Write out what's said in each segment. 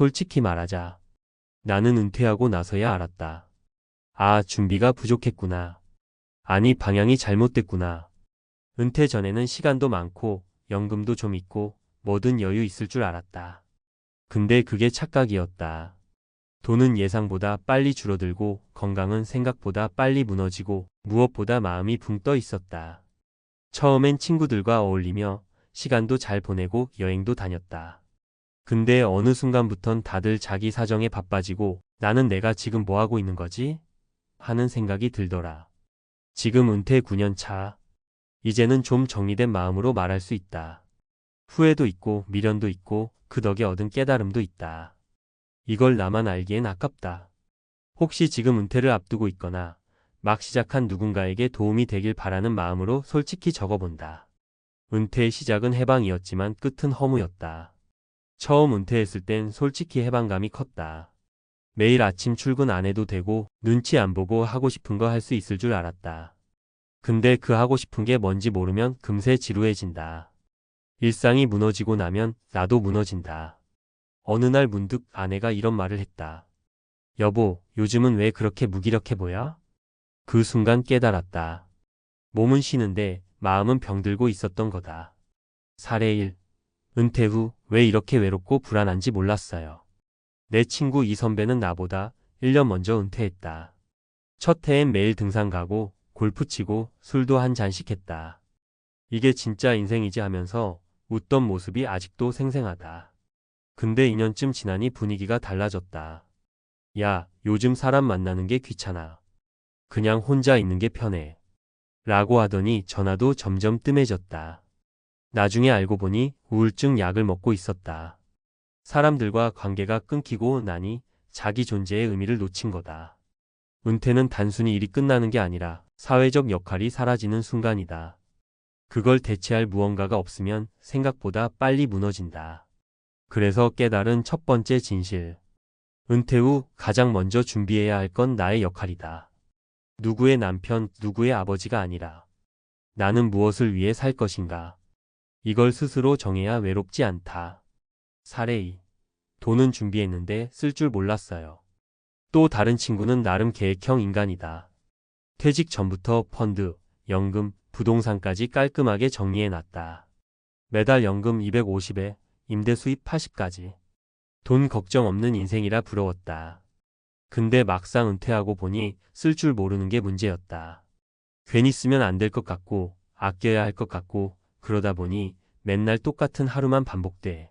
솔직히 말하자. 나는 은퇴하고 나서야 알았다. 아, 준비가 부족했구나. 아니, 방향이 잘못됐구나. 은퇴 전에는 시간도 많고 연금도 좀 있고 뭐든 여유 있을 줄 알았다. 근데 그게 착각이었다. 돈은 예상보다 빨리 줄어들고 건강은 생각보다 빨리 무너지고 무엇보다 마음이 붕 떠 있었다. 처음엔 친구들과 어울리며 시간도 잘 보내고 여행도 다녔다. 근데 어느 순간부턴 다들 자기 사정에 바빠지고 나는 내가 지금 뭐 하고 있는 거지? 하는 생각이 들더라. 지금 은퇴 9년 차. 이제는 좀 정리된 마음으로 말할 수 있다. 후회도 있고 미련도 있고 그 덕에 얻은 깨달음도 있다. 이걸 나만 알기엔 아깝다. 혹시 지금 은퇴를 앞두고 있거나 막 시작한 누군가에게 도움이 되길 바라는 마음으로 솔직히 적어본다. 은퇴의 시작은 해방이었지만 끝은 허무였다. 처음 은퇴했을 땐 솔직히 해방감이 컸다. 매일 아침 출근 안 해도 되고 눈치 안 보고 하고 싶은 거 할 수 있을 줄 알았다. 근데 그 하고 싶은 게 뭔지 모르면 금세 지루해진다. 일상이 무너지고 나면 나도 무너진다. 어느 날 문득 아내가 이런 말을 했다. 여보, 요즘은 왜 그렇게 무기력해 보여? 그 순간 깨달았다. 몸은 쉬는데 마음은 병들고 있었던 거다. 사례 1. 은퇴 후 왜 이렇게 외롭고 불안한지 몰랐어요. 내 친구 이 선배는 나보다 1년 먼저 은퇴했다. 첫 해엔 매일 등산 가고 골프 치고 술도 한 잔씩 했다. 이게 진짜 인생이지 하면서 웃던 모습이 아직도 생생하다. 근데 2년쯤 지나니 분위기가 달라졌다. 야, 요즘 사람 만나는 게 귀찮아. 그냥 혼자 있는 게 편해. 라고 하더니 전화도 점점 뜸해졌다. 나중에 알고 보니 우울증 약을 먹고 있었다. 사람들과 관계가 끊기고 나니 자기 존재의 의미를 놓친 거다. 은퇴는 단순히 일이 끝나는 게 아니라 사회적 역할이 사라지는 순간이다. 그걸 대체할 무언가가 없으면 생각보다 빨리 무너진다. 그래서 깨달은 첫 번째 진실. 은퇴 후 가장 먼저 준비해야 할 건 나의 역할이다. 누구의 남편, 누구의 아버지가 아니라 나는 무엇을 위해 살 것인가. 이걸 스스로 정해야 외롭지 않다. 사례 2. 돈은 준비했는데 쓸 줄 몰랐어요. 또 다른 친구는 나름 계획형 인간이다. 퇴직 전부터 펀드, 연금, 부동산까지 깔끔하게 정리해놨다. 매달 연금 250에 임대 수입 80까지. 돈 걱정 없는 인생이라 부러웠다. 근데 막상 은퇴하고 보니 쓸 줄 모르는 게 문제였다. 괜히 쓰면 안 될 것 같고 아껴야 할 것 같고 그러다 보니 맨날 똑같은 하루만 반복돼.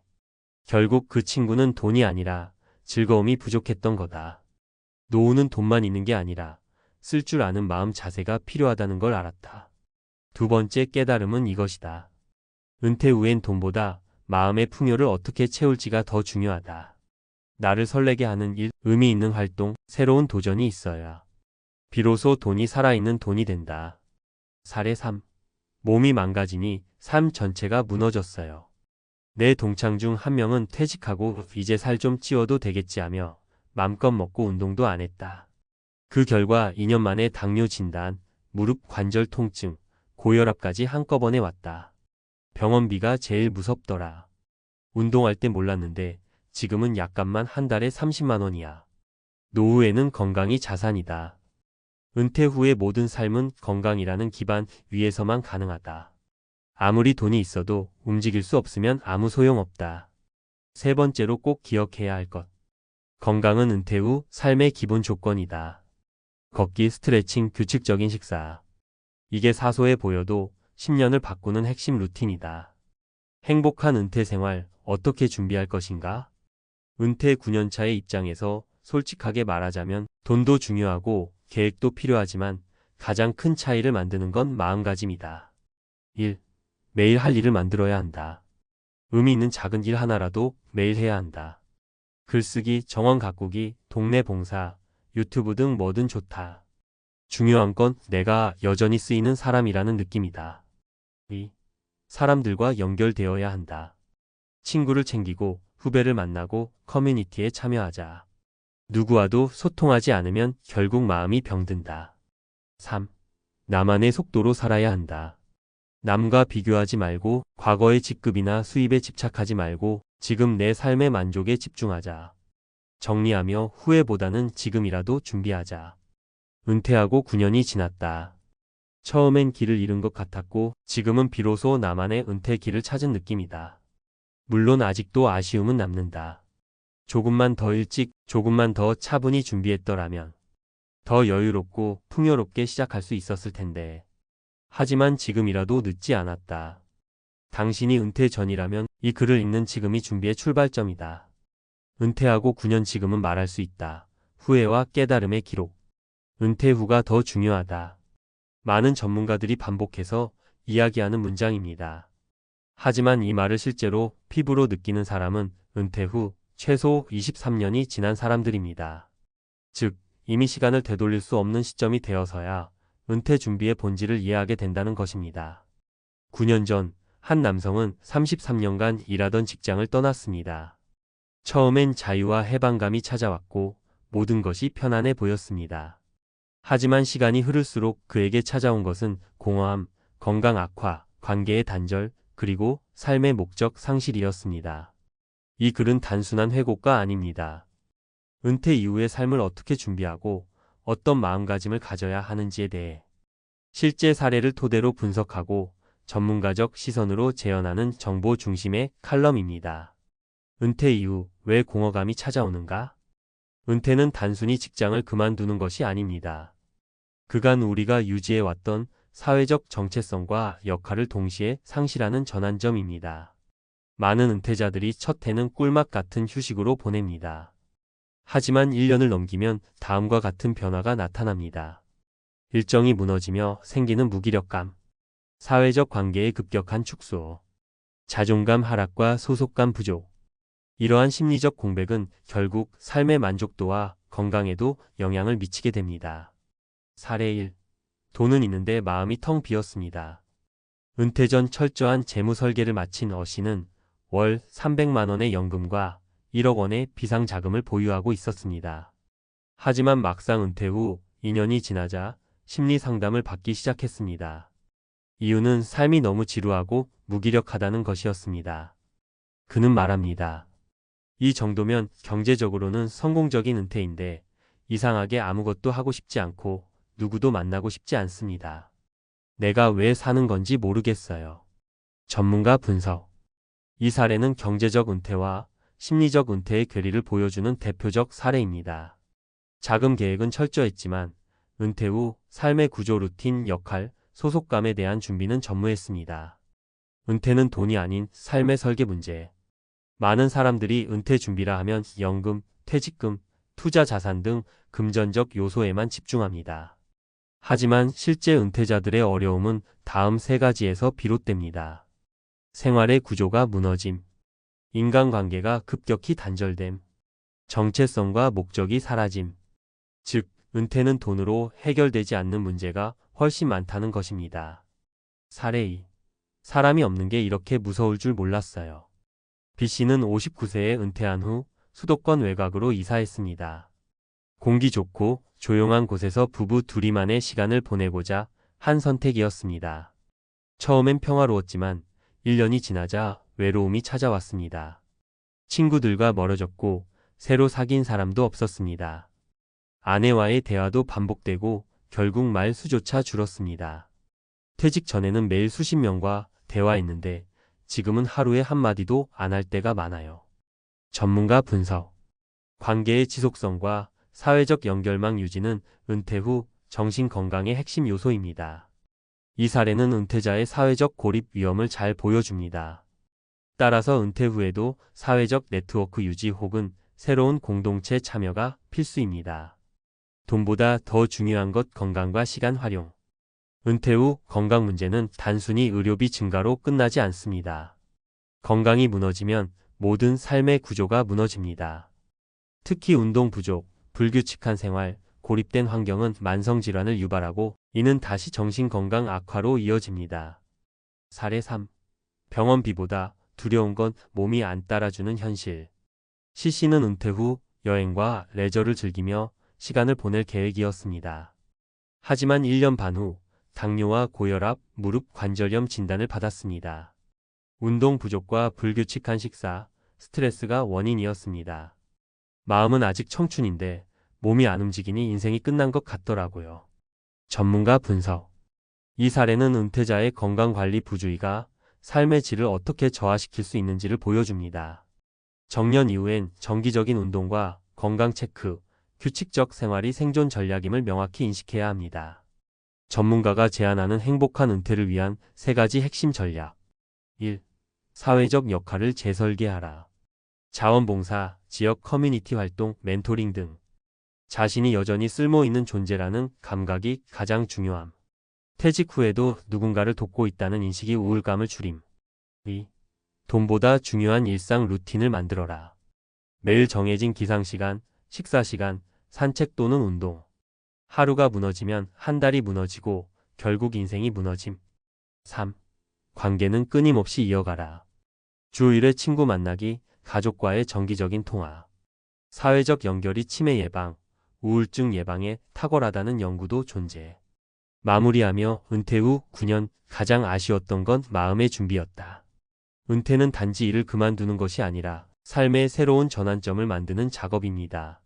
결국 그 친구는 돈이 아니라 즐거움이 부족했던 거다. 노후는 돈만 있는 게 아니라 쓸 줄 아는 마음 자세가 필요하다는 걸 알았다. 두 번째 깨달음은 이것이다. 은퇴 후엔 돈보다 마음의 풍요를 어떻게 채울지가 더 중요하다. 나를 설레게 하는 일, 의미 있는 활동, 새로운 도전이 있어야 비로소 돈이 살아있는 돈이 된다. 사례 3. 몸이 망가지니 삶 전체가 무너졌어요. 내 동창 중 한 명은 퇴직하고 이제 살 좀 찌워도 되겠지 하며 맘껏 먹고 운동도 안 했다. 그 결과 2년 만에 당뇨 진단, 무릎 관절 통증, 고혈압까지 한꺼번에 왔다. 병원비가 제일 무섭더라. 운동할 때 몰랐는데 지금은 약값만 한 달에 30만 원이야. 노후에는 건강이 자산이다. 은퇴 후의 모든 삶은 건강이라는 기반 위에서만 가능하다. 아무리 돈이 있어도 움직일 수 없으면 아무 소용없다. 세 번째로 꼭 기억해야 할 것. 건강은 은퇴 후 삶의 기본 조건이다. 걷기, 스트레칭, 규칙적인 식사. 이게 사소해 보여도 10년을 바꾸는 핵심 루틴이다. 행복한 은퇴 생활 어떻게 준비할 것인가? 은퇴 9년 차의 입장에서 솔직하게 말하자면 돈도 중요하고 계획도 필요하지만 가장 큰 차이를 만드는 건 마음가짐이다. 1. 매일 할 일을 만들어야 한다. 의미 있는 작은 일 하나라도 매일 해야 한다. 글쓰기, 정원 가꾸기, 동네 봉사, 유튜브 등 뭐든 좋다. 중요한 건 내가 여전히 쓰이는 사람이라는 느낌이다. 2. 사람들과 연결되어야 한다. 친구를 챙기고 후배를 만나고 커뮤니티에 참여하자. 누구와도 소통하지 않으면 결국 마음이 병든다. 3. 나만의 속도로 살아야 한다. 남과 비교하지 말고 과거의 직급이나 수입에 집착하지 말고 지금 내 삶의 만족에 집중하자. 정리하며 후회보다는 지금이라도 준비하자. 은퇴하고 9년이 지났다. 처음엔 길을 잃은 것 같았고 지금은 비로소 나만의 은퇴 길을 찾은 느낌이다. 물론 아직도 아쉬움은 남는다. 조금만 더 일찍, 조금만 더 차분히 준비했더라면 더 여유롭고 풍요롭게 시작할 수 있었을 텐데. 하지만 지금이라도 늦지 않았다. 당신이 은퇴 전이라면 이 글을 읽는 지금이 준비의 출발점이다. 은퇴하고 9년 지금은 말할 수 있다. 후회와 깨달음의 기록. 은퇴 후가 더 중요하다. 많은 전문가들이 반복해서 이야기하는 문장입니다. 하지만 이 말을 실제로 피부로 느끼는 사람은 은퇴 후 최소 23년이 지난 사람들입니다. 즉, 이미 시간을 되돌릴 수 없는 시점이 되어서야 은퇴 준비의 본질을 이해하게 된다는 것입니다. 9년 전, 한 남성은 33년간 일하던 직장을 떠났습니다. 처음엔 자유와 해방감이 찾아왔고 모든 것이 편안해 보였습니다. 하지만 시간이 흐를수록 그에게 찾아온 것은 공허함, 건강 악화, 관계의 단절, 그리고 삶의 목적 상실이었습니다. 이 글은 단순한 회고가 아닙니다. 은퇴 이후의 삶을 어떻게 준비하고 어떤 마음가짐을 가져야 하는지에 대해 실제 사례를 토대로 분석하고 전문가적 시선으로 재현하는 정보 중심의 칼럼입니다. 은퇴 이후 왜 공허감이 찾아오는가? 은퇴는 단순히 직장을 그만두는 것이 아닙니다. 그간 우리가 유지해왔던 사회적 정체성과 역할을 동시에 상실하는 전환점입니다. 많은 은퇴자들이 첫 해는 꿀맛 같은 휴식으로 보냅니다. 하지만 1년을 넘기면 다음과 같은 변화가 나타납니다. 일정이 무너지며 생기는 무기력감, 사회적 관계의 급격한 축소, 자존감 하락과 소속감 부족. 이러한 심리적 공백은 결국 삶의 만족도와 건강에도 영향을 미치게 됩니다. 사례 1. 돈은 있는데 마음이 텅 비었습니다. 은퇴 전 철저한 재무 설계를 마친 어 씨는 월 300만 원의 연금과 1억 원의 비상자금을 보유하고 있었습니다. 하지만 막상 은퇴 후 2년이 지나자 심리 상담을 받기 시작했습니다. 이유는 삶이 너무 지루하고 무기력하다는 것이었습니다. 그는 말합니다. 이 정도면 경제적으로는 성공적인 은퇴인데 이상하게 아무것도 하고 싶지 않고 누구도 만나고 싶지 않습니다. 내가 왜 사는 건지 모르겠어요. 전문가 분석. 이 사례는 경제적 은퇴와 심리적 은퇴의 괴리를 보여주는 대표적 사례입니다. 자금 계획은 철저했지만 은퇴 후 삶의 구조, 루틴, 역할, 소속감에 대한 준비는 전무했습니다. 은퇴는 돈이 아닌 삶의 설계 문제. 많은 사람들이 은퇴 준비라 하면 연금, 퇴직금, 투자 자산 등 금전적 요소에만 집중합니다. 하지만 실제 은퇴자들의 어려움은 다음 세 가지에서 비롯됩니다. 생활의 구조가 무너짐, 인간관계가 급격히 단절됨, 정체성과 목적이 사라짐. 즉, 은퇴는 돈으로 해결되지 않는 문제가 훨씬 많다는 것입니다. 사례 2. 사람이 없는 게 이렇게 무서울 줄 몰랐어요. B씨는 59세에 은퇴한 후 수도권 외곽으로 이사했습니다. 공기 좋고 조용한 곳에서 부부 둘이만의 시간을 보내고자 한 선택이었습니다. 처음엔 평화로웠지만 1년이 지나자 외로움이 찾아왔습니다. 친구들과 멀어졌고 새로 사귄 사람도 없었습니다. 아내와의 대화도 반복되고 결국 말 수조차 줄었습니다. 퇴직 전에는 매일 수십 명과 대화했는데 지금은 하루에 한마디도 안 할 때가 많아요. 전문가 분석. 관계의 지속성과 사회적 연결망 유지는 은퇴 후 정신 건강의 핵심 요소입니다. 이 사례는 은퇴자의 사회적 고립 위험을 잘 보여줍니다. 따라서 은퇴 후에도 사회적 네트워크 유지 혹은 새로운 공동체 참여가 필수입니다. 돈보다 더 중요한 것 건강과 시간 활용. 은퇴 후 건강 문제는 단순히 의료비 증가로 끝나지 않습니다. 건강이 무너지면 모든 삶의 구조가 무너집니다. 특히 운동 부족, 불규칙한 생활, 고립된 환경은 만성질환을 유발하고 이는 다시 정신건강 악화로 이어집니다. 사례 3. 병원비보다 두려운 건 몸이 안 따라주는 현실. C씨는 은퇴 후 여행과 레저를 즐기며 시간을 보낼 계획이었습니다. 하지만 1년 반 후 당뇨와 고혈압, 무릎 관절염 진단을 받았습니다. 운동 부족과 불규칙한 식사, 스트레스가 원인이었습니다. 마음은 아직 청춘인데 몸이 안 움직이니 인생이 끝난 것 같더라고요. 전문가 분석. 이 사례는 은퇴자의 건강관리 부주의가 삶의 질을 어떻게 저하시킬 수 있는지를 보여줍니다. 정년 이후엔 정기적인 운동과 건강 체크, 규칙적 생활이 생존 전략임을 명확히 인식해야 합니다. 전문가가 제안하는 행복한 은퇴를 위한 3가지 핵심 전략. 1. 사회적 역할을 재설계하라. 자원봉사, 지역 커뮤니티 활동, 멘토링 등 자신이 여전히 쓸모있는 존재라는 감각이 가장 중요함. 퇴직 후에도 누군가를 돕고 있다는 인식이 우울감을 줄임. 2. 돈보다 중요한 일상 루틴을 만들어라. 매일 정해진 기상시간, 식사시간, 산책 또는 운동. 하루가 무너지면 한 달이 무너지고 결국 인생이 무너짐. 3. 관계는 끊임없이 이어가라. 주 1회 친구 만나기, 가족과의 정기적인 통화. 사회적 연결이 치매 예방, 우울증 예방에 탁월하다는 연구도 존재. 마무리하며 은퇴 후 9년 가장 아쉬웠던 건 마음의 준비였다. 은퇴는 단지 일을 그만두는 것이 아니라 삶의 새로운 전환점을 만드는 작업입니다.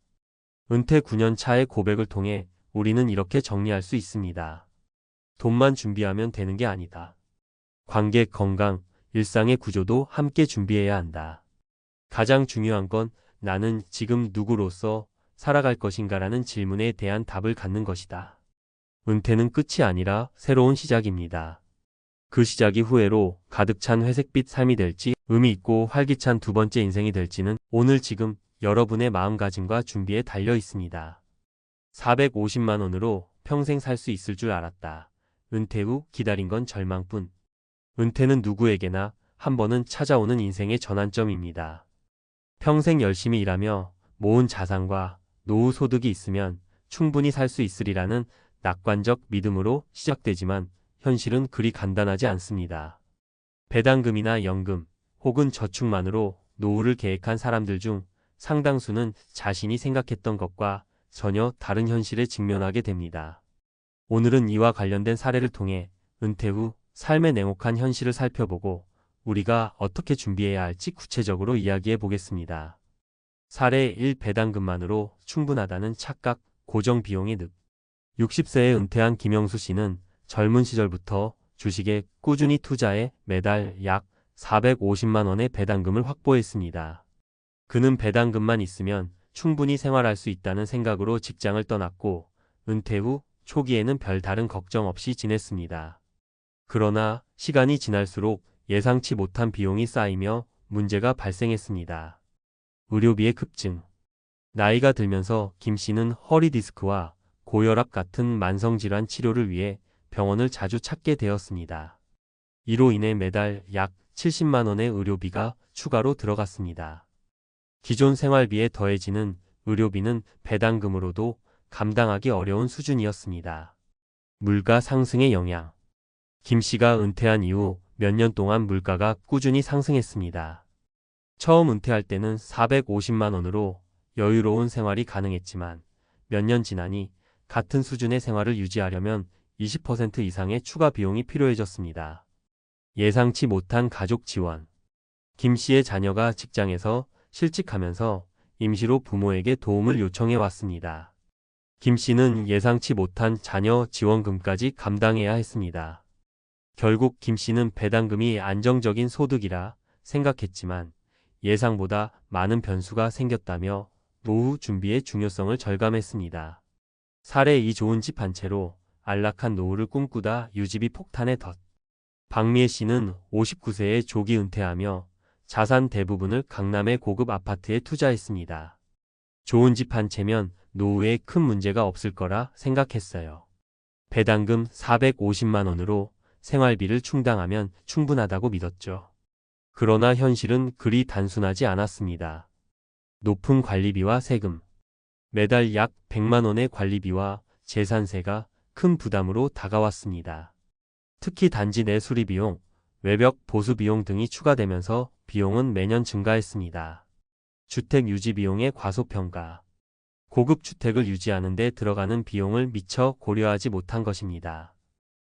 은퇴 9년 차의 고백을 통해 우리는 이렇게 정리할 수 있습니다. 돈만 준비하면 되는 게 아니다. 관계, 건강, 일상의 구조도 함께 준비해야 한다. 가장 중요한 건 나는 지금 누구로서 살아갈 것인가라는 질문에 대한 답을 갖는 것이다. 은퇴는 끝이 아니라 새로운 시작입니다. 그 시작이 후회로 가득 찬 회색빛 삶이 될지 의미 있고 활기찬 두 번째 인생이 될지는 오늘 지금 여러분의 마음가짐과 준비에 달려 있습니다. 450만 원으로 평생 살 수 있을 줄 알았다. 은퇴 후 기다린 건 절망뿐. 은퇴는 누구에게나 한 번은 찾아오는 인생의 전환점입니다. 평생 열심히 일하며 모은 자산과 노후 소득이 있으면 충분히 살 수 있으리라는 낙관적 믿음으로 시작되지만 현실은 그리 간단하지 않습니다. 배당금이나 연금 혹은 저축만으로 노후를 계획한 사람들 중 상당수는 자신이 생각했던 것과 전혀 다른 현실에 직면하게 됩니다. 오늘은 이와 관련된 사례를 통해 은퇴 후 삶의 냉혹한 현실을 살펴보고 우리가 어떻게 준비해야 할지 구체적으로 이야기해 보겠습니다. 사례 1. 배당금만으로 충분하다는 착각, 고정 비용의 늪. 60세에 은퇴한 김영수 씨는 젊은 시절부터 주식에 꾸준히 투자해 매달 약 450만 원의 배당금을 확보했습니다. 그는 배당금만 있으면 충분히 생활할 수 있다는 생각으로 직장을 떠났고 은퇴 후 초기에는 별다른 걱정 없이 지냈습니다. 그러나 시간이 지날수록 예상치 못한 비용이 쌓이며 문제가 발생했습니다. 의료비의 급증. 나이가 들면서 김 씨는 허리 디스크와 고혈압 같은 만성질환 치료를 위해 병원을 자주 찾게 되었습니다. 이로 인해 매달 약 70만 원의 의료비가 추가로 들어갔습니다. 기존 생활비에 더해지는 의료비는 배당금으로도 감당하기 어려운 수준이었습니다. 물가 상승의 영향. 김 씨가 은퇴한 이후 몇 년 동안 물가가 꾸준히 상승했습니다. 처음 은퇴할 때는 450만 원으로 여유로운 생활이 가능했지만 몇 년 지나니 같은 수준의 생활을 유지하려면 20% 이상의 추가 비용이 필요해졌습니다. 예상치 못한 가족 지원. 김 씨의 자녀가 직장에서 실직하면서 임시로 부모에게 도움을 요청해 왔습니다. 김 씨는 예상치 못한 자녀 지원금까지 감당해야 했습니다. 결국 김 씨는 배당금이 안정적인 소득이라 생각했지만 예상보다 많은 변수가 생겼다며 노후 준비의 중요성을 절감했습니다. 사례 2. 좋은 집 한 채로 안락한 노후를 꿈꾸다 유지비 폭탄의 덫. 박미애 씨는 59세에 조기 은퇴하며 자산 대부분을 강남의 고급 아파트에 투자했습니다. 좋은 집 한 채면 노후에 큰 문제가 없을 거라 생각했어요. 배당금 450만 원으로 생활비를 충당하면 충분하다고 믿었죠. 그러나 현실은 그리 단순하지 않았습니다. 높은 관리비와 세금. 매달 약 100만 원의 관리비와 재산세가 큰 부담으로 다가왔습니다. 특히 단지 내 수리비용, 외벽 보수 비용 등이 추가되면서 비용은 매년 증가했습니다. 주택 유지 비용의 과소평가. 고급 주택을 유지하는 데 들어가는 비용을 미처 고려하지 못한 것입니다.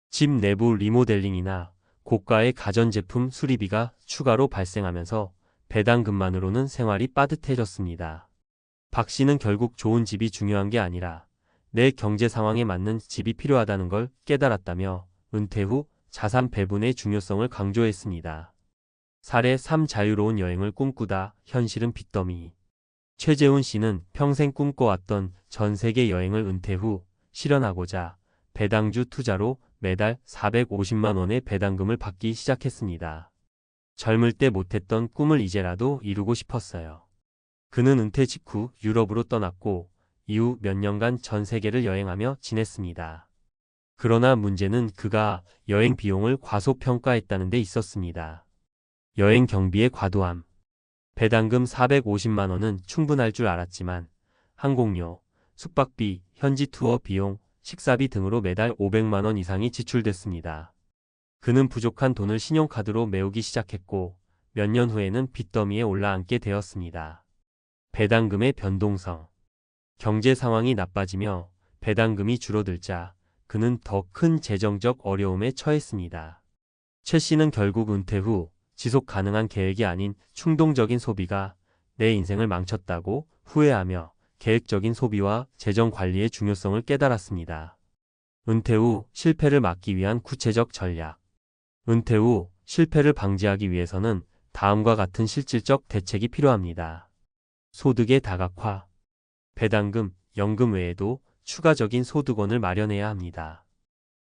집 내부 리모델링이나 고가의 가전제품 수리비가 추가로 발생하면서 배당금만으로는 생활이 빠듯해졌습니다. 박 씨는 결국 좋은 집이 중요한 게 아니라 내 경제 상황에 맞는 집이 필요하다는 걸 깨달았다며 은퇴 후 자산 배분의 중요성을 강조했습니다. 사례 3. 자유로운 여행을 꿈꾸다, 현실은 빚더미. 최재훈 씨는 평생 꿈꿔왔던 전 세계 여행을 은퇴 후 실현하고자 배당주 투자로 매달 450만 원의 배당금을 받기 시작했습니다. 젊을 때 못했던 꿈을 이제라도 이루고 싶었어요. 그는 은퇴 직후 유럽으로 떠났고 이후 몇 년간 전 세계를 여행하며 지냈습니다. 그러나 문제는 그가 여행 비용을 과소평가했다는 데 있었습니다. 여행 경비의 과도함. 배당금 450만 원은 충분할 줄 알았지만 항공료, 숙박비, 현지 투어 비용, 식사비 등으로 매달 500만 원 이상이 지출됐습니다. 그는 부족한 돈을 신용카드로 메우기 시작했고 몇 년 후에는 빚더미에 올라앉게 되었습니다. 배당금의 변동성. 경제 상황이 나빠지며 배당금이 줄어들자 그는 더 큰 재정적 어려움에 처했습니다. 최 씨는 결국 은퇴 후 지속 가능한 계획이 아닌 충동적인 소비가 내 인생을 망쳤다고 후회하며 계획적인 소비와 재정 관리의 중요성을 깨달았습니다. 은퇴 후 실패를 막기 위한 구체적 전략. 은퇴 후 실패를 방지하기 위해서는 다음과 같은 실질적 대책이 필요합니다. 소득의 다각화. 배당금, 연금 외에도 추가적인 소득원을 마련해야 합니다.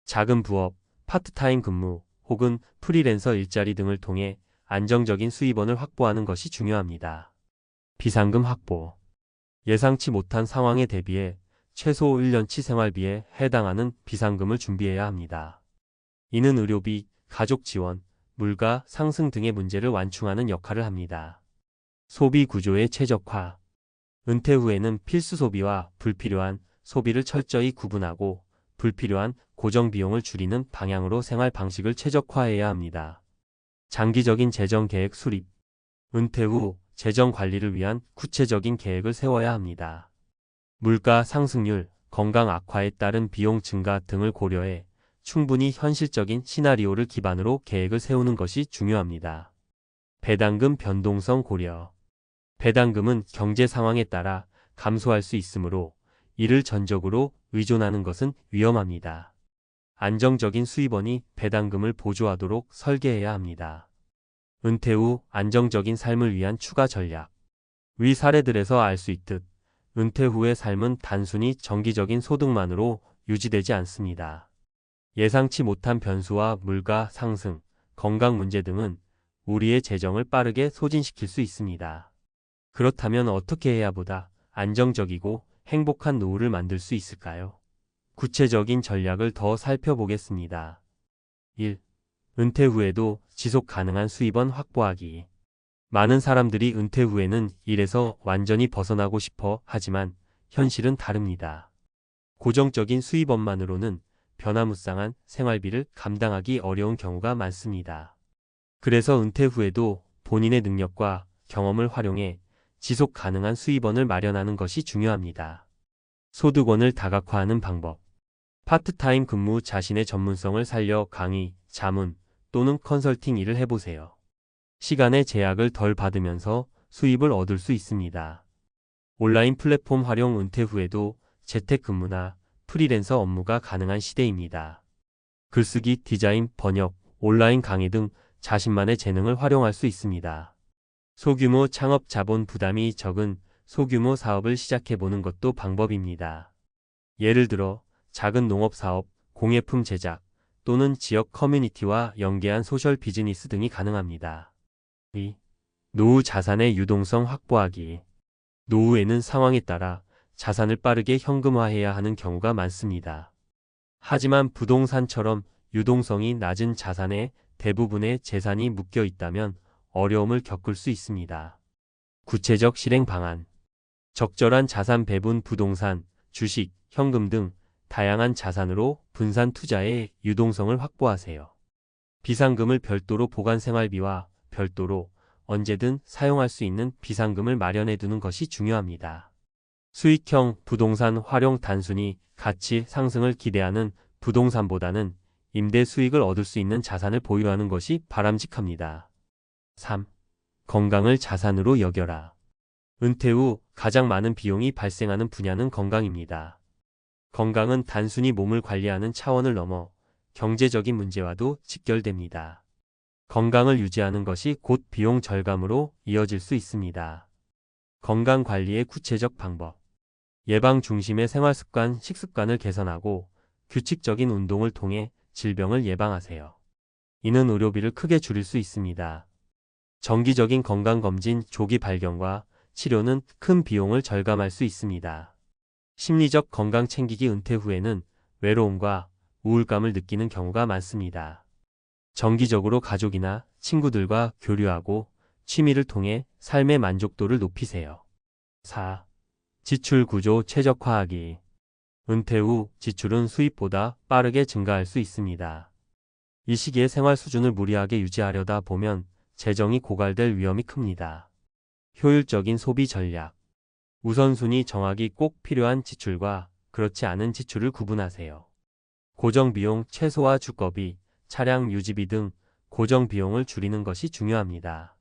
작은 부업, 파트타임 근무 혹은 프리랜서 일자리 등을 통해 안정적인 수입원을 확보하는 것이 중요합니다. 비상금 확보. 예상치 못한 상황에 대비해 최소 1년치 생활비에 해당하는 비상금을 준비해야 합니다. 이는 의료비, 가족 지원, 물가 상승 등의 문제를 완충하는 역할을 합니다. 소비 구조의 최적화. 은퇴 후에는 필수 소비와 불필요한 소비를 철저히 구분하고 불필요한 고정 비용을 줄이는 방향으로 생활 방식을 최적화해야 합니다. 장기적인 재정 계획 수립. 은퇴 후 재정 관리를 위한 구체적인 계획을 세워야 합니다. 물가 상승률, 건강 악화에 따른 비용 증가 등을 고려해 충분히 현실적인 시나리오를 기반으로 계획을 세우는 것이 중요합니다. 배당금 변동성 고려. 배당금은 경제 상황에 따라 감소할 수 있으므로 이를 전적으로 의존하는 것은 위험합니다. 안정적인 수입원이 배당금을 보조하도록 설계해야 합니다. 은퇴 후 안정적인 삶을 위한 추가 전략. 위 사례들에서 알 수 있듯 은퇴 후의 삶은 단순히 정기적인 소득만으로 유지되지 않습니다. 예상치 못한 변수와 물가 상승, 건강 문제 등은 우리의 재정을 빠르게 소진시킬 수 있습니다. 그렇다면 어떻게 해야 보다 안정적이고 행복한 노후를 만들 수 있을까요? 구체적인 전략을 더 살펴보겠습니다. 1. 은퇴 후에도 지속 가능한 수입원 확보하기. 많은 사람들이 은퇴 후에는 일에서 완전히 벗어나고 싶어 하지만 현실은 다릅니다. 고정적인 수입원만으로는 변화무쌍한 생활비를 감당하기 어려운 경우가 많습니다. 그래서 은퇴 후에도 본인의 능력과 경험을 활용해 지속 가능한 수입원을 마련하는 것이 중요합니다. 소득원을 다각화하는 방법. 파트타임 근무 자신의 전문성을 살려 강의, 자문 또는 컨설팅 일을 해보세요. 시간의 제약을 덜 받으면서 수입을 얻을 수 있습니다. 온라인 플랫폼 활용. 은퇴 후에도 재택근무나 프리랜서 업무가 가능한 시대입니다. 글쓰기, 디자인, 번역, 온라인 강의 등 자신만의 재능을 활용할 수 있습니다. 소규모 창업. 자본 부담이 적은 소규모 사업을 시작해보는 것도 방법입니다. 예를 들어 작은 농업사업, 공예품 제작 또는 지역 커뮤니티와 연계한 소셜 비즈니스 등이 가능합니다. 2. 노후 자산의 유동성 확보하기. 노후에는 상황에 따라 자산을 빠르게 현금화해야 하는 경우가 많습니다. 하지만 부동산처럼 유동성이 낮은 자산의 대부분의 재산이 묶여 있다면 어려움을 겪을 수 있습니다. 구체적 실행 방안. 적절한 자산 배분. 부동산, 주식, 현금 등 다양한 자산으로 분산 투자해 유동성을 확보하세요. 비상금을 별도로 보관. 생활비와 별도로 언제든 사용할 수 있는 비상금을 마련해 두는 것이 중요합니다. 수익형 부동산 활용. 단순히 가치 상승을 기대하는 부동산보다는 임대 수익을 얻을 수 있는 자산을 보유하는 것이 바람직합니다. 3. 건강을 자산으로 여겨라. 은퇴 후 가장 많은 비용이 발생하는 분야는 건강입니다. 건강은 단순히 몸을 관리하는 차원을 넘어 경제적인 문제와도 직결됩니다. 건강을 유지하는 것이 곧 비용 절감으로 이어질 수 있습니다. 건강 관리의 구체적 방법. 예방 중심의 생활습관, 식습관을 개선하고 규칙적인 운동을 통해 질병을 예방하세요. 이는 의료비를 크게 줄일 수 있습니다. 정기적인 건강검진, 조기 발견과 치료는 큰 비용을 절감할 수 있습니다. 심리적 건강 챙기기. 은퇴 후에는 외로움과 우울감을 느끼는 경우가 많습니다. 정기적으로 가족이나 친구들과 교류하고 취미를 통해 삶의 만족도를 높이세요. 4. 지출 구조 최적화하기. 은퇴 후 지출은 수입보다 빠르게 증가할 수 있습니다. 이 시기에 생활 수준을 무리하게 유지하려다 보면 재정이 고갈될 위험이 큽니다. 효율적인 소비 전략. 우선순위 정하기. 꼭 필요한 지출과 그렇지 않은 지출을 구분하세요. 고정비용 최소화. 주거비, 차량 유지비 등 고정비용을 줄이는 것이 중요합니다.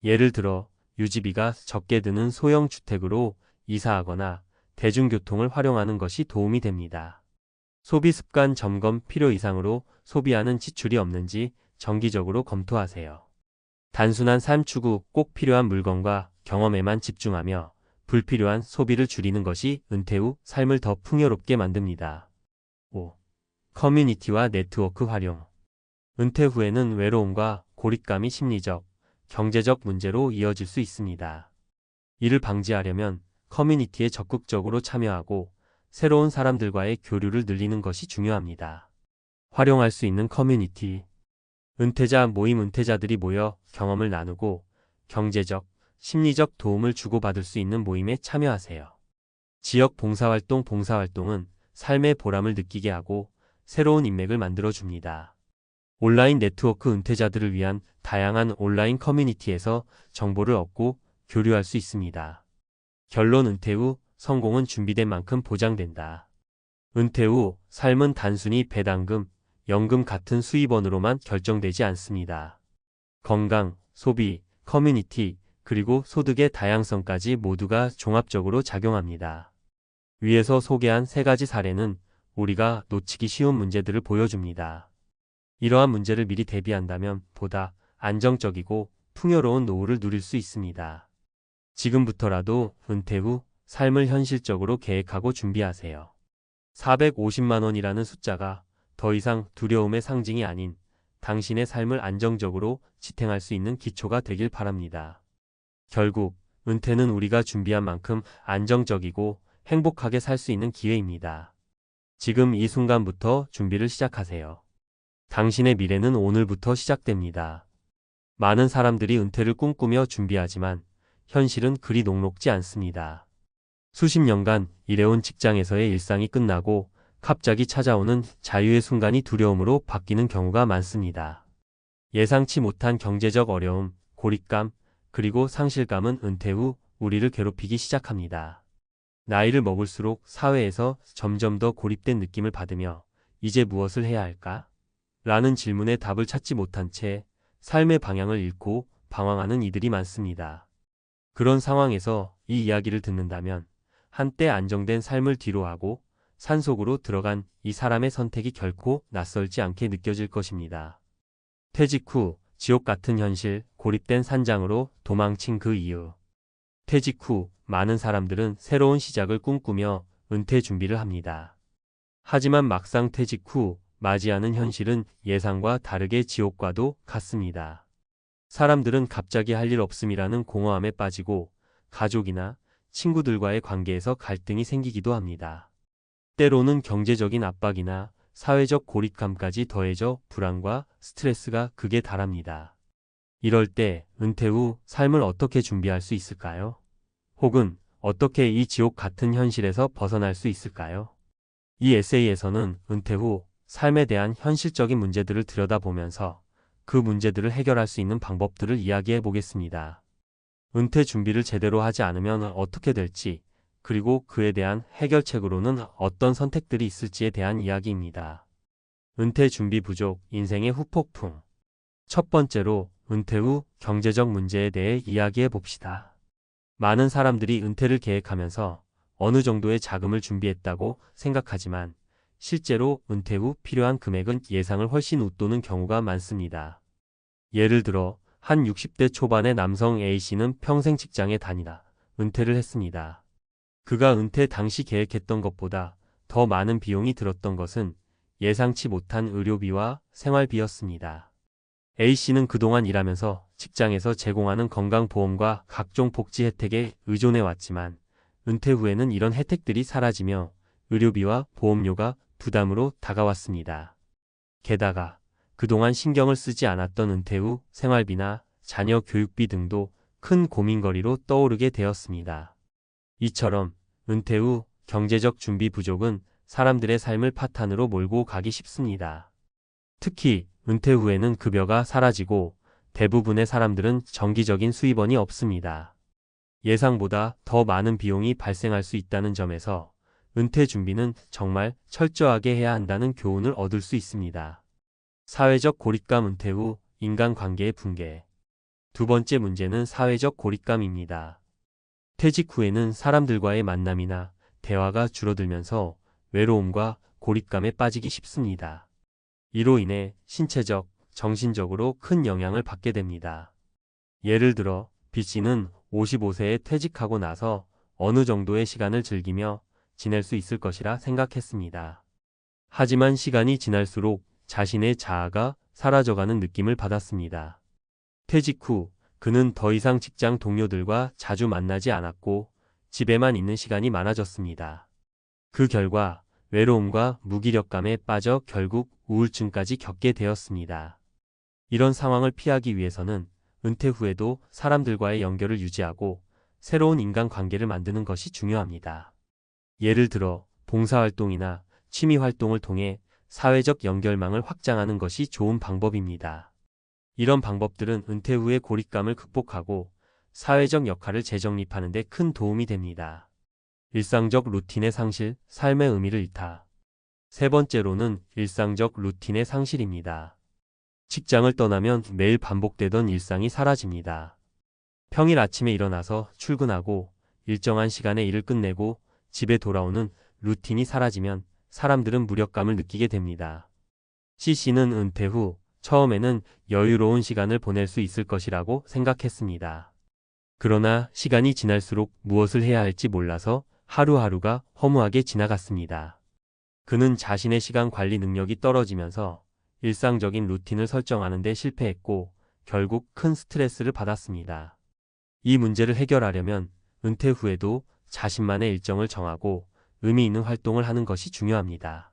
예를 들어 유지비가 적게 드는 소형 주택으로 이사하거나 대중교통을 활용하는 것이 도움이 됩니다. 소비 습관 점검. 필요 이상으로 소비하는 지출이 없는지 정기적으로 검토하세요. 단순한 삶 추구. 꼭 필요한 물건과 경험에만 집중하며 불필요한 소비를 줄이는 것이 은퇴 후 삶을 더 풍요롭게 만듭니다. 5. 커뮤니티와 네트워크 활용. 은퇴 후에는 외로움과 고립감이 심리적, 경제적 문제로 이어질 수 있습니다. 이를 방지하려면 커뮤니티에 적극적으로 참여하고 새로운 사람들과의 교류를 늘리는 것이 중요합니다. 활용할 수 있는 커뮤니티. 은퇴자 모임. 은퇴자들이 모여 경험을 나누고 경제적, 심리적 도움을 주고받을 수 있는 모임에 참여하세요. 지역 봉사활동. 봉사활동은 삶의 보람을 느끼게 하고 새로운 인맥을 만들어줍니다. 온라인 네트워크. 은퇴자들을 위한 다양한 온라인 커뮤니티에서 정보를 얻고 교류할 수 있습니다. 결론. 은퇴 후 성공은 준비된 만큼 보장된다. 은퇴 후 삶은 단순히 배당금, 연금 같은 수입원으로만 결정되지 않습니다. 건강, 소비, 커뮤니티, 그리고 소득의 다양성까지 모두가 종합적으로 작용합니다. 위에서 소개한 3가지 사례는 우리가 놓치기 쉬운 문제들을 보여줍니다. 이러한 문제를 미리 대비한다면 보다 안정적이고 풍요로운 노후를 누릴 수 있습니다. 지금부터라도 은퇴 후 삶을 현실적으로 계획하고 준비하세요. 450만 원이라는 숫자가 더 이상 두려움의 상징이 아닌 당신의 삶을 안정적으로 지탱할 수 있는 기초가 되길 바랍니다. 결국 은퇴는 우리가 준비한 만큼 안정적이고 행복하게 살 수 있는 기회입니다. 지금 이 순간부터 준비를 시작하세요. 당신의 미래는 오늘부터 시작됩니다. 많은 사람들이 은퇴를 꿈꾸며 준비하지만 현실은 그리 녹록지 않습니다. 수십 년간 일해온 직장에서의 일상이 끝나고 갑자기 찾아오는 자유의 순간이 두려움으로 바뀌는 경우가 많습니다. 예상치 못한 경제적 어려움, 고립감, 그리고 상실감은 은퇴 후 우리를 괴롭히기 시작합니다. 나이를 먹을수록 사회에서 점점 더 고립된 느낌을 받으며 이제 무엇을 해야 할까? 라는 질문에 답을 찾지 못한 채 삶의 방향을 잃고 방황하는 이들이 많습니다. 그런 상황에서 이 이야기를 듣는다면 한때 안정된 삶을 뒤로하고 산속으로 들어간 이 사람의 선택이 결코 낯설지 않게 느껴질 것입니다. 퇴직 후 지옥 같은 현실, 고립된 산장으로 도망친 그 이유. 퇴직 후 많은 사람들은 새로운 시작을 꿈꾸며 은퇴 준비를 합니다. 하지만 막상 퇴직 후 맞이하는 현실은 예상과 다르게 지옥과도 같습니다. 사람들은 갑자기 할 일 없음이라는 공허함에 빠지고 가족이나 친구들과의 관계에서 갈등이 생기기도 합니다. 때로는 경제적인 압박이나 사회적 고립감까지 더해져 불안과 스트레스가 극에 달합니다. 이럴 때 은퇴 후 삶을 어떻게 준비할 수 있을까요? 혹은 어떻게 이 지옥 같은 현실에서 벗어날 수 있을까요? 이 에세이에서는 은퇴 후 삶에 대한 현실적인 문제들을 들여다보면서 그 문제들을 해결할 수 있는 방법들을 이야기해 보겠습니다. 은퇴 준비를 제대로 하지 않으면 어떻게 될지, 그리고 그에 대한 해결책으로는 어떤 선택들이 있을지에 대한 이야기입니다. 은퇴 준비 부족, 인생의 후폭풍. 첫 번째로 은퇴 후 경제적 문제에 대해 이야기해 봅시다. 많은 사람들이 은퇴를 계획하면서 어느 정도의 자금을 준비했다고 생각하지만 실제로 은퇴 후 필요한 금액은 예상을 훨씬 웃도는 경우가 많습니다. 예를 들어 한 60대 초반의 남성 A씨는 평생 직장에 다니다 은퇴를 했습니다. 그가 은퇴 당시 계획했던 것보다 더 많은 비용이 들었던 것은 예상치 못한 의료비와 생활비였습니다. A씨는 그동안 일하면서 직장에서 제공하는 건강보험과 각종 복지 혜택에 의존해 왔지만 은퇴 후에는 이런 혜택들이 사라지며 의료비와 보험료가 부담으로 다가왔습니다. 게다가 그동안 신경을 쓰지 않았던 은퇴 후 생활비나 자녀 교육비 등도 큰 고민거리로 떠오르게 되었습니다. 이처럼 은퇴 후 경제적 준비 부족은 사람들의 삶을 파탄으로 몰고 가기 쉽습니다. 특히 은퇴 후에는 급여가 사라지고 대부분의 사람들은 정기적인 수입원이 없습니다. 예상보다 더 많은 비용이 발생할 수 있다는 점에서 은퇴 준비는 정말 철저하게 해야 한다는 교훈을 얻을 수 있습니다. 사회적 고립감 은퇴 후 인간관계의 붕괴. 두 번째 문제는 사회적 고립감입니다. 퇴직 후에는 사람들과의 만남이나 대화가 줄어들면서 외로움과 고립감에 빠지기 쉽습니다. 이로 인해 신체적, 정신적으로 큰 영향을 받게 됩니다. 예를 들어 B씨는 55세에 퇴직하고 나서 어느 정도의 시간을 즐기며 지낼 수 있을 것이라 생각했습니다. 하지만 시간이 지날수록 자신의 자아가 사라져가는 느낌을 받았습니다. 퇴직 후 그는 더 이상 직장 동료들과 자주 만나지 않았고 집에만 있는 시간이 많아졌습니다. 그 결과 외로움과 무기력감에 빠져 결국 우울증까지 겪게 되었습니다. 이런 상황을 피하기 위해서는 은퇴 후에도 사람들과의 연결을 유지하고 새로운 인간관계를 만드는 것이 중요합니다. 예를 들어 봉사활동이나 취미활동을 통해 사회적 연결망을 확장하는 것이 좋은 방법입니다. 이런 방법들은 은퇴 후의 고립감을 극복하고 사회적 역할을 재정립하는 데 큰 도움이 됩니다. 일상적 루틴의 상실, 삶의 의미를 잃다. 세 번째로는 일상적 루틴의 상실입니다. 직장을 떠나면 매일 반복되던 일상이 사라집니다. 평일 아침에 일어나서 출근하고 일정한 시간에 일을 끝내고 집에 돌아오는 루틴이 사라지면 사람들은 무력감을 느끼게 됩니다. C씨는 은퇴 후 처음에는 여유로운 시간을 보낼 수 있을 것이라고 생각했습니다. 그러나 시간이 지날수록 무엇을 해야 할지 몰라서 하루하루가 허무하게 지나갔습니다. 그는 자신의 시간 관리 능력이 떨어지면서 일상적인 루틴을 설정하는 데 실패했고 결국 큰 스트레스를 받았습니다. 이 문제를 해결하려면 은퇴 후에도 자신만의 일정을 정하고 의미 있는 활동을 하는 것이 중요합니다.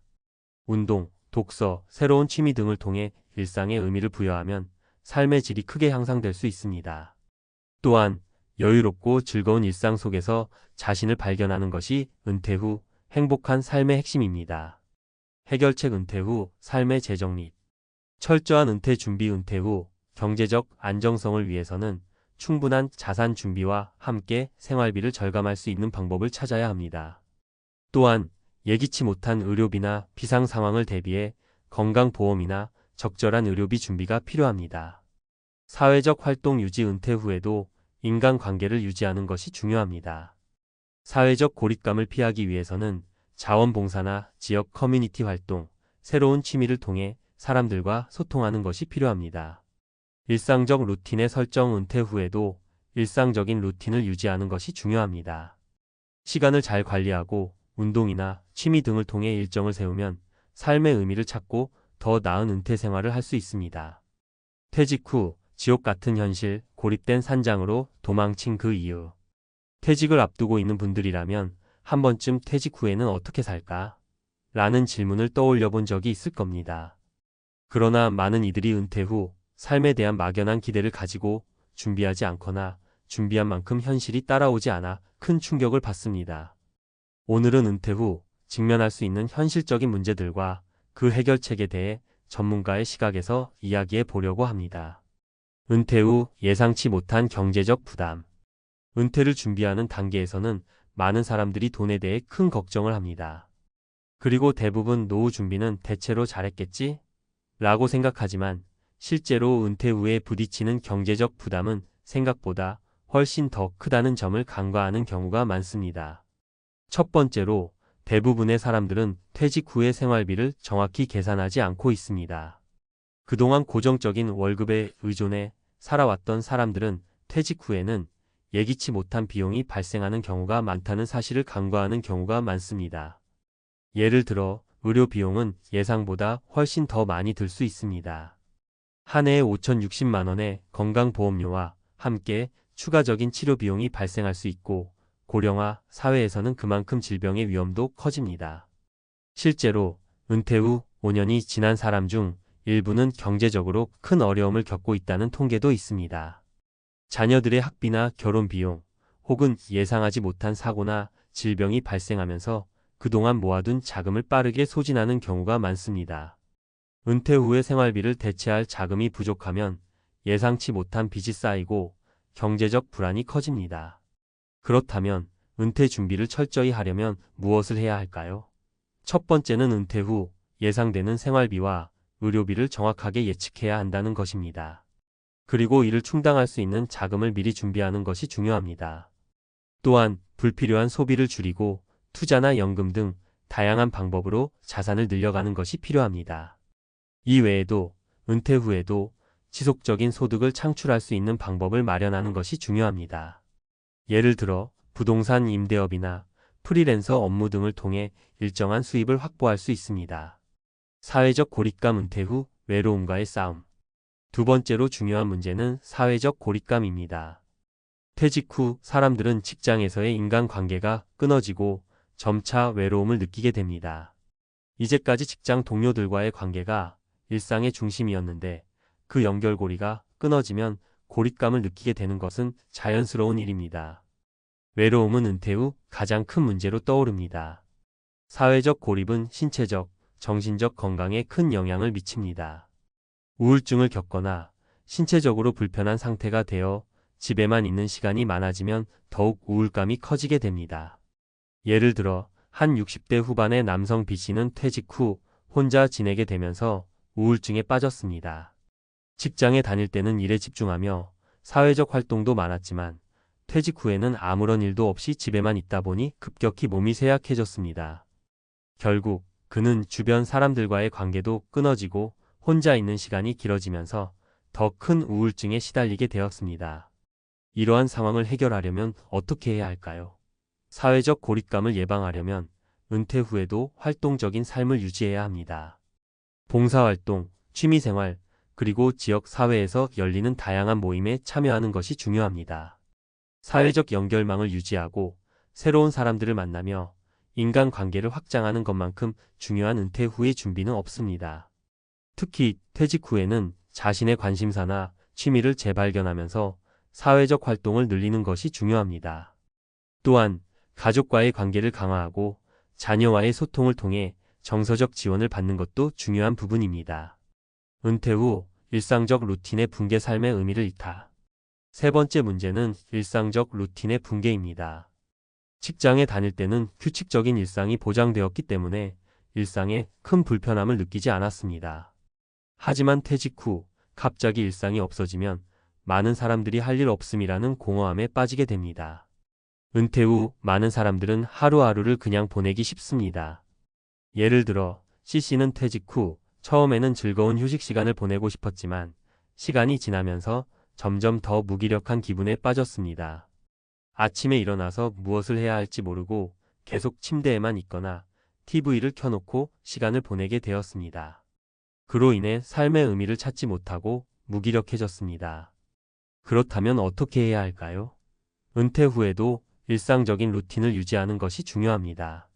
운동, 독서, 새로운 취미 등을 통해 일상에 의미를 부여하면 삶의 질이 크게 향상될 수 있습니다. 또한 여유롭고 즐거운 일상 속에서 자신을 발견하는 것이 은퇴 후 행복한 삶의 핵심입니다. 해결책 은퇴 후 삶의 재정립. 철저한 은퇴 준비 은퇴 후 경제적 안정성을 위해서는 충분한 자산 준비와 함께 생활비를 절감할 수 있는 방법을 찾아야 합니다. 또한 예기치 못한 의료비나 비상 상황을 대비해 건강보험이나 적절한 의료비 준비가 필요합니다. 사회적 활동 유지 은퇴 후에도 인간관계를 유지하는 것이 중요합니다. 사회적 고립감을 피하기 위해서는 자원봉사나 지역 커뮤니티 활동, 새로운 취미를 통해 사람들과 소통하는 것이 필요합니다. 일상적 루틴의 설정 은퇴 후에도 일상적인 루틴을 유지하는 것이 중요합니다. 시간을 잘 관리하고 운동이나 취미 등을 통해 일정을 세우면 삶의 의미를 찾고 더 나은 은퇴 생활을 할 수 있습니다. 퇴직 후 지옥 같은 현실, 고립된 산장으로 도망친 그 이유. 퇴직을 앞두고 있는 분들이라면 한 번쯤 퇴직 후에는 어떻게 살까? 라는 질문을 떠올려 본 적이 있을 겁니다. 그러나 많은 이들이 은퇴 후 삶에 대한 막연한 기대를 가지고 준비하지 않거나 준비한 만큼 현실이 따라오지 않아 큰 충격을 받습니다. 오늘은 은퇴 후 직면할 수 있는 현실적인 문제들과 그 해결책에 대해 전문가의 시각에서 이야기해 보려고 합니다. 은퇴 후 예상치 못한 경제적 부담. 은퇴를 준비하는 단계에서는 많은 사람들이 돈에 대해 큰 걱정을 합니다. 그리고 대부분 노후 준비는 대체로 잘했겠지? 라고 생각하지만 실제로 은퇴 후에 부딪히는 경제적 부담은 생각보다 훨씬 더 크다는 점을 간과하는 경우가 많습니다. 첫 번째로, 대부분의 사람들은 퇴직 후의 생활비를 정확히 계산하지 않고 있습니다. 그동안 고정적인 월급에 의존해 살아왔던 사람들은 퇴직 후에는 예기치 못한 비용이 발생하는 경우가 많다는 사실을 간과하는 경우가 많습니다. 예를 들어 의료 비용은 예상보다 훨씬 더 많이 들 수 있습니다. 한 해에 5,060만 원의 건강보험료와 함께 추가적인 치료 비용이 발생할 수 있고, 고령화 사회에서는 그만큼 질병의 위험도 커집니다. 실제로 은퇴 후 5년이 지난 사람 중 일부는 경제적으로 큰 어려움을 겪고 있다는 통계도 있습니다. 자녀들의 학비나 결혼 비용, 혹은 예상하지 못한 사고나 질병이 발생하면서 그동안 모아둔 자금을 빠르게 소진하는 경우가 많습니다. 은퇴 후의 생활비를 대체할 자금이 부족하면 예상치 못한 빚이 쌓이고 경제적 불안이 커집니다. 그렇다면 은퇴 준비를 철저히 하려면 무엇을 해야 할까요? 첫 번째는 은퇴 후 예상되는 생활비와 의료비를 정확하게 예측해야 한다는 것입니다. 그리고 이를 충당할 수 있는 자금을 미리 준비하는 것이 중요합니다. 또한 불필요한 소비를 줄이고 투자나 연금 등 다양한 방법으로 자산을 늘려가는 것이 필요합니다. 이 외에도 은퇴 후에도 지속적인 소득을 창출할 수 있는 방법을 마련하는 것이 중요합니다. 예를 들어 부동산 임대업이나 프리랜서 업무 등을 통해 일정한 수입을 확보할 수 있습니다. 사회적 고립감. 은퇴 후 외로움과의 싸움. 두 번째로 중요한 문제는 사회적 고립감입니다. 퇴직 후 사람들은 직장에서의 인간관계가 끊어지고 점차 외로움을 느끼게 됩니다. 이제까지 직장 동료들과의 관계가 일상의 중심이었는데 그 연결고리가 끊어지면 고립감을 느끼게 되는 것은 자연스러운 일입니다. 외로움은 은퇴 후 가장 큰 문제로 떠오릅니다. 사회적 고립은 신체적, 정신적 건강에 큰 영향을 미칩니다. 우울증을 겪거나 신체적으로 불편한 상태가 되어 집에만 있는 시간이 많아지면 더욱 우울감이 커지게 됩니다. 예를 들어 한 60대 후반의 남성 B씨는 퇴직 후 혼자 지내게 되면서 우울증에 빠졌습니다. 직장에 다닐 때는 일에 집중하며 사회적 활동도 많았지만 퇴직 후에는 아무런 일도 없이 집에만 있다 보니 급격히 몸이 쇠약해졌습니다. 결국 그는 주변 사람들과의 관계도 끊어지고 혼자 있는 시간이 길어지면서 더 큰 우울증에 시달리게 되었습니다. 이러한 상황을 해결하려면 어떻게 해야 할까요? 사회적 고립감을 예방하려면 은퇴 후에도 활동적인 삶을 유지해야 합니다. 봉사활동, 취미생활, 그리고 지역 사회에서 열리는 다양한 모임에 참여하는 것이 중요합니다. 사회적 연결망을 유지하고 새로운 사람들을 만나며 인간관계를 확장하는 것만큼 중요한 은퇴 후의 준비는 없습니다. 특히 퇴직 후에는 자신의 관심사나 취미를 재발견하면서 사회적 활동을 늘리는 것이 중요합니다. 또한 가족과의 관계를 강화하고 자녀와의 소통을 통해 정서적 지원을 받는 것도 중요한 부분입니다. 은퇴 후 일상적 루틴의 붕괴. 삶의 의미를 잃다. 세 번째 문제는 일상적 루틴의 붕괴입니다. 직장에 다닐 때는 규칙적인 일상이 보장되었기 때문에 일상에 큰 불편함을 느끼지 않았습니다. 하지만 퇴직 후 갑자기 일상이 없어지면 많은 사람들이 할 일 없음이라는 공허함에 빠지게 됩니다. 은퇴 후 많은 사람들은 하루하루를 그냥 보내기 쉽습니다. 예를 들어 C씨는 퇴직 후 처음에는 즐거운 휴식 시간을 보내고 싶었지만 시간이 지나면서 점점 더 무기력한 기분에 빠졌습니다. 아침에 일어나서 무엇을 해야 할지 모르고 계속 침대에만 있거나 TV를 켜놓고 시간을 보내게 되었습니다. 그로 인해 삶의 의미를 찾지 못하고 무기력해졌습니다. 그렇다면 어떻게 해야 할까요? 은퇴 후에도 일상적인 루틴을 유지하는 것이 중요합니다.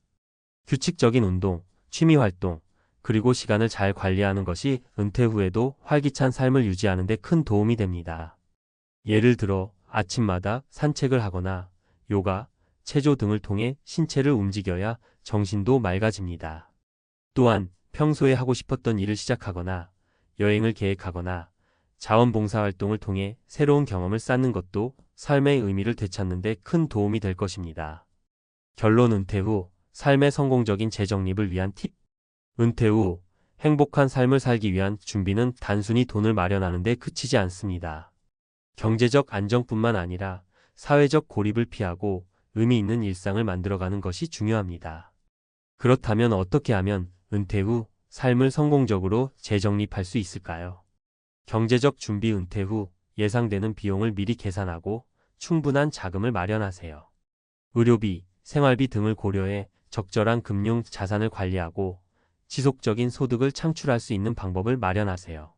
규칙적인 운동, 취미활동, 그리고 시간을 잘 관리하는 것이 은퇴 후에도 활기찬 삶을 유지하는 데 큰 도움이 됩니다. 예를 들어 아침마다 산책을 하거나 요가, 체조 등을 통해 신체를 움직여야 정신도 맑아집니다. 또한 평소에 하고 싶었던 일을 시작하거나 여행을 계획하거나 자원봉사활동을 통해 새로운 경험을 쌓는 것도 삶의 의미를 되찾는 데 큰 도움이 될 것입니다. 결론. 은퇴 후 삶의 성공적인 재정립을 위한 팁. 은퇴 후 행복한 삶을 살기 위한 준비는 단순히 돈을 마련하는 데 그치지 않습니다. 경제적 안정뿐만 아니라 사회적 고립을 피하고 의미 있는 일상을 만들어가는 것이 중요합니다. 그렇다면 어떻게 하면 은퇴 후 삶을 성공적으로 재정립할 수 있을까요? 경제적 준비. 은퇴 후 예상되는 비용을 미리 계산하고 충분한 자금을 마련하세요. 의료비, 생활비 등을 고려해 적절한 금융 자산을 관리하고 지속적인 소득을 창출할 수 있는 방법을 마련하세요.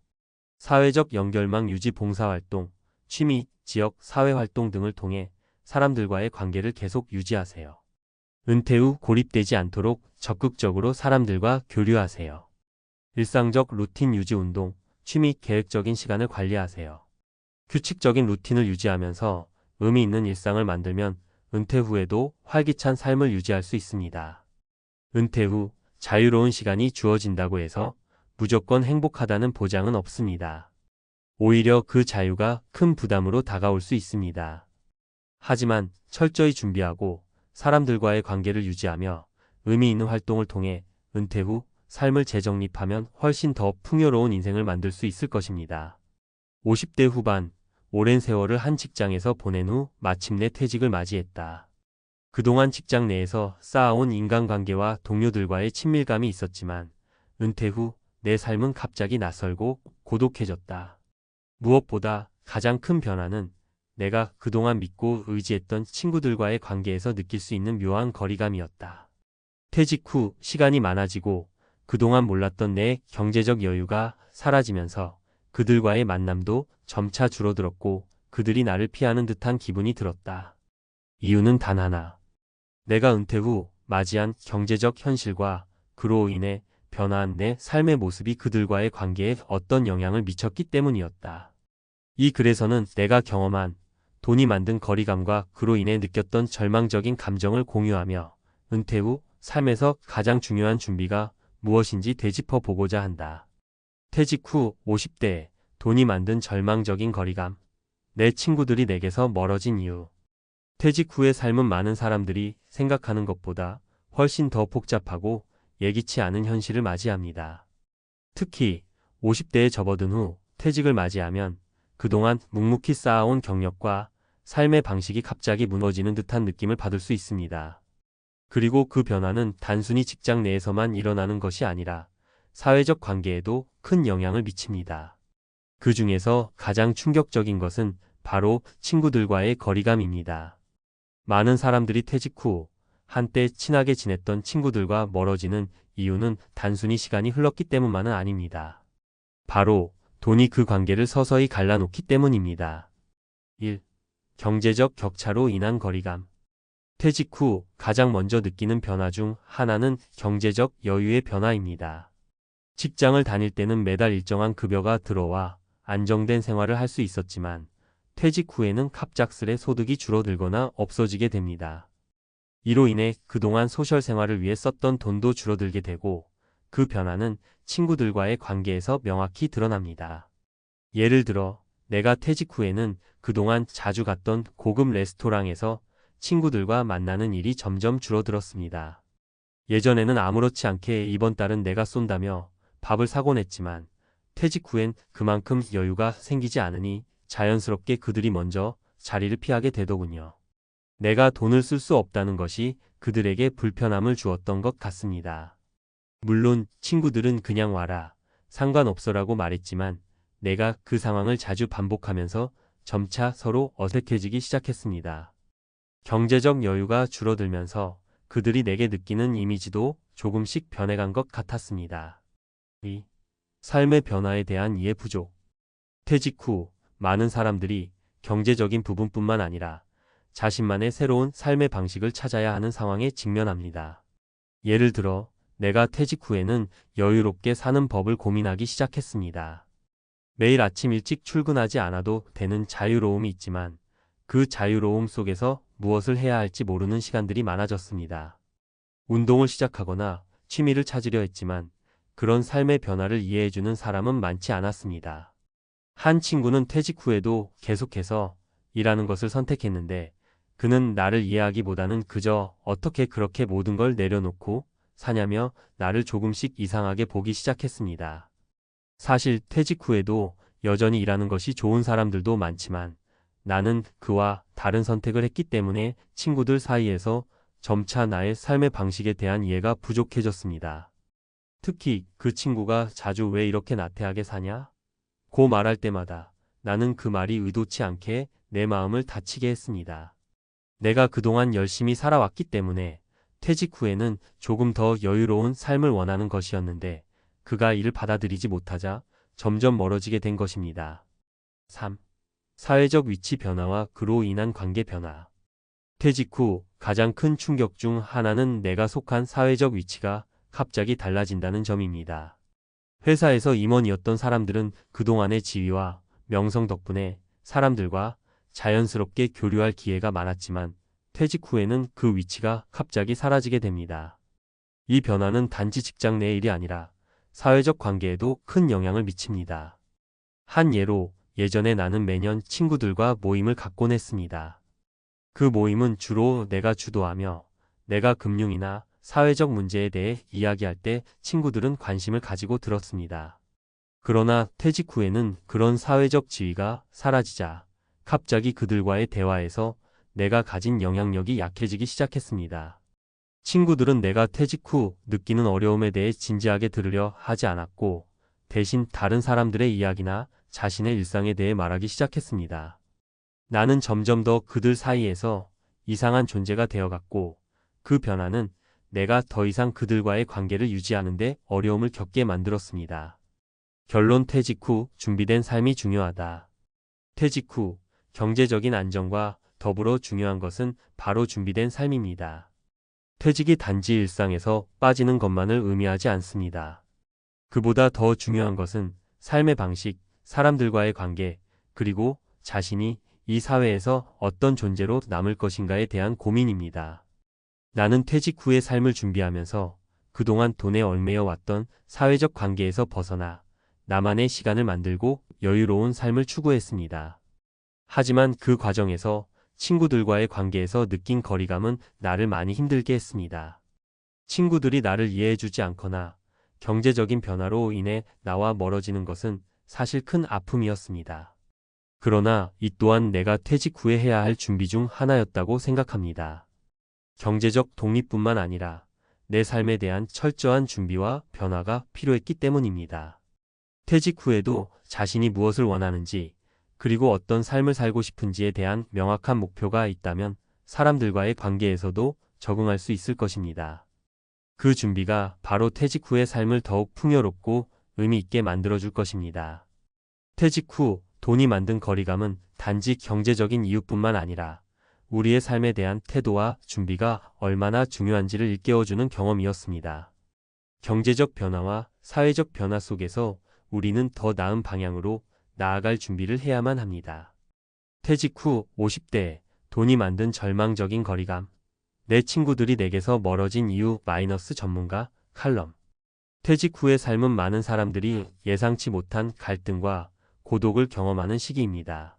사회적 연결망 유지. 봉사활동, 취미, 지역 사회활동 등을 통해 사람들과의 관계를 계속 유지하세요. 은퇴 후 고립되지 않도록 적극적으로 사람들과 교류하세요. 일상적 루틴 유지. 운동, 취미, 계획적인 시간을 관리하세요. 규칙적인 루틴을 유지하면서 의미 있는 일상을 만들면 은퇴 후에도 활기찬 삶을 유지할 수 있습니다. 은퇴 후 자유로운 시간이 주어진다고 해서 무조건 행복하다는 보장은 없습니다. 오히려 그 자유가 큰 부담으로 다가올 수 있습니다. 하지만 철저히 준비하고 사람들과의 관계를 유지하며 의미 있는 활동을 통해 은퇴 후 삶을 재정립하면 훨씬 더 풍요로운 인생을 만들 수 있을 것입니다. 50대 후반, 오랜 세월을 한 직장에서 보낸 후 마침내 퇴직을 맞이했다. 그동안 직장 내에서 쌓아온 인간관계와 동료들과의 친밀감이 있었지만 은퇴 후 내 삶은 갑자기 낯설고 고독해졌다. 무엇보다 가장 큰 변화는 내가 그동안 믿고 의지했던 친구들과의 관계에서 느낄 수 있는 묘한 거리감이었다. 퇴직 후 시간이 많아지고 그동안 몰랐던 내 경제적 여유가 사라지면서 그들과의 만남도 점차 줄어들었고 그들이 나를 피하는 듯한 기분이 들었다. 이유는 단 하나. 내가 은퇴 후 맞이한 경제적 현실과 그로 인해 변화한 내 삶의 모습이 그들과의 관계에 어떤 영향을 미쳤기 때문이었다. 이 글에서는 내가 경험한 돈이 만든 거리감과 그로 인해 느꼈던 절망적인 감정을 공유하며 은퇴 후 삶에서 가장 중요한 준비가 무엇인지 되짚어 보고자 한다. 퇴직 후 50대에 돈이 만든 절망적인 거리감. 내 친구들이 내게서 멀어진 이유. 퇴직 후의 삶은 많은 사람들이 생각하는 것보다 훨씬 더 복잡하고 예기치 않은 현실을 맞이합니다. 특히 50대에 접어든 후 퇴직을 맞이하면 그동안 묵묵히 쌓아온 경력과 삶의 방식이 갑자기 무너지는 듯한 느낌을 받을 수 있습니다. 그리고 그 변화는 단순히 직장 내에서만 일어나는 것이 아니라 사회적 관계에도 큰 영향을 미칩니다. 그 중에서 가장 충격적인 것은 바로 친구들과의 거리감입니다. 많은 사람들이 퇴직 후 한때 친하게 지냈던 친구들과 멀어지는 이유는 단순히 시간이 흘렀기 때문만은 아닙니다. 바로 돈이 그 관계를 서서히 갈라놓기 때문입니다. 1. 경제적 격차로 인한 거리감. 퇴직 후 가장 먼저 느끼는 변화 중 하나는 경제적 여유의 변화입니다. 직장을 다닐 때는 매달 일정한 급여가 들어와 안정된 생활을 할 수 있었지만 퇴직 후에는 갑작스레 소득이 줄어들거나 없어지게 됩니다. 이로 인해 그동안 소셜 생활을 위해 썼던 돈도 줄어들게 되고 그 변화는 친구들과의 관계에서 명확히 드러납니다. 예를 들어 내가 퇴직 후에는 그동안 자주 갔던 고급 레스토랑에서 친구들과 만나는 일이 점점 줄어들었습니다. 예전에는 아무렇지 않게 이번 달은 내가 쏜다며 밥을 사곤 했지만 퇴직 후엔 그만큼 여유가 생기지 않으니 자연스럽게 그들이 먼저 자리를 피하게 되더군요. 내가 돈을 쓸 수 없다는 것이 그들에게 불편함을 주었던 것 같습니다. 물론 친구들은 그냥 와라, 상관없어라고 말했지만 내가 그 상황을 자주 반복하면서 점차 서로 어색해지기 시작했습니다. 경제적 여유가 줄어들면서 그들이 내게 느끼는 이미지도 조금씩 변해간 것 같았습니다. 2. 삶의 변화에 대한 이해 부족. 퇴직 후 많은 사람들이 경제적인 부분뿐만 아니라 자신만의 새로운 삶의 방식을 찾아야 하는 상황에 직면합니다. 예를 들어 내가 퇴직 후에는 여유롭게 사는 법을 고민하기 시작했습니다. 매일 아침 일찍 출근하지 않아도 되는 자유로움이 있지만 그 자유로움 속에서 무엇을 해야 할지 모르는 시간들이 많아졌습니다. 운동을 시작하거나 취미를 찾으려 했지만 그런 삶의 변화를 이해해주는 사람은 많지 않았습니다. 한 친구는 퇴직 후에도 계속해서 일하는 것을 선택했는데 그는 나를 이해하기보다는 그저 어떻게 그렇게 모든 걸 내려놓고 사냐며 나를 조금씩 이상하게 보기 시작했습니다. 사실 퇴직 후에도 여전히 일하는 것이 좋은 사람들도 많지만 나는 그와 다른 선택을 했기 때문에 친구들 사이에서 점차 나의 삶의 방식에 대한 이해가 부족해졌습니다. 특히 그 친구가 자주 왜 이렇게 나태하게 사냐? 고 말할 때마다 나는 그 말이 의도치 않게 내 마음을 다치게 했습니다. 내가 그동안 열심히 살아왔기 때문에 퇴직 후에는 조금 더 여유로운 삶을 원하는 것이었는데 그가 이를 받아들이지 못하자 점점 멀어지게 된 것입니다. 3. 사회적 위치 변화와 그로 인한 관계 변화. 퇴직 후 가장 큰 충격 중 하나는 내가 속한 사회적 위치가 갑자기 달라진다는 점입니다. 회사에서 임원이었던 사람들은 그동안의 지위와 명성 덕분에 사람들과 자연스럽게 교류할 기회가 많았지만 퇴직 후에는 그 위치가 갑자기 사라지게 됩니다. 이 변화는 단지 직장 내 일이 아니라 사회적 관계에도 큰 영향을 미칩니다. 한 예로 예전에 나는 매년 친구들과 모임을 갖곤 했습니다. 그 모임은 주로 내가 주도하며 내가 금융이나 사회적 문제에 대해 이야기할 때 친구들은 관심을 가지고 들었습니다. 그러나 퇴직 후에는 그런 사회적 지위가 사라지자 갑자기 그들과의 대화에서 내가 가진 영향력이 약해지기 시작했습니다. 친구들은 내가 퇴직 후 느끼는 어려움에 대해 진지하게 들으려 하지 않았고 대신 다른 사람들의 이야기나 자신의 일상에 대해 말하기 시작했습니다. 나는 점점 더 그들 사이에서 이상한 존재가 되어갔고 그 변화는 내가 더 이상 그들과의 관계를 유지하는데 어려움을 겪게 만들었습니다. 결론 퇴직 후 준비된 삶이 중요하다. 퇴직 후 경제적인 안정과 더불어 중요한 것은 바로 준비된 삶입니다. 퇴직이 단지 일상에서 빠지는 것만을 의미하지 않습니다. 그보다 더 중요한 것은 삶의 방식, 사람들과의 관계, 그리고 자신이 이 사회에서 어떤 존재로 남을 것인가에 대한 고민입니다. 나는 퇴직 후의 삶을 준비하면서 그동안 돈에 얽매여 왔던 사회적 관계에서 벗어나 나만의 시간을 만들고 여유로운 삶을 추구했습니다. 하지만 그 과정에서 친구들과의 관계에서 느낀 거리감은 나를 많이 힘들게 했습니다. 친구들이 나를 이해해주지 않거나 경제적인 변화로 인해 나와 멀어지는 것은 사실 큰 아픔이었습니다. 그러나 이 또한 내가 퇴직 후에 해야 할 준비 중 하나였다고 생각합니다. 경제적 독립뿐만 아니라 내 삶에 대한 철저한 준비와 변화가 필요했기 때문입니다. 퇴직 후에도 자신이 무엇을 원하는지 그리고 어떤 삶을 살고 싶은지에 대한 명확한 목표가 있다면 사람들과의 관계에서도 적응할 수 있을 것입니다. 그 준비가 바로 퇴직 후의 삶을 더욱 풍요롭고 의미 있게 만들어줄 것입니다. 퇴직 후 돈이 만든 거리감은 단지 경제적인 이유뿐만 아니라 우리의 삶에 대한 태도와 준비가 얼마나 중요한지를 일깨워주는 경험이었습니다. 경제적 변화와 사회적 변화 속에서 우리는 더 나은 방향으로 나아갈 준비를 해야만 합니다. 퇴직 후 50대에 돈이 만든 절망적인 거리감. 내 친구들이 내게서 멀어진 이유 마이너스 전문가 칼럼. 퇴직 후의 삶은 많은 사람들이 예상치 못한 갈등과 고독을 경험하는 시기입니다.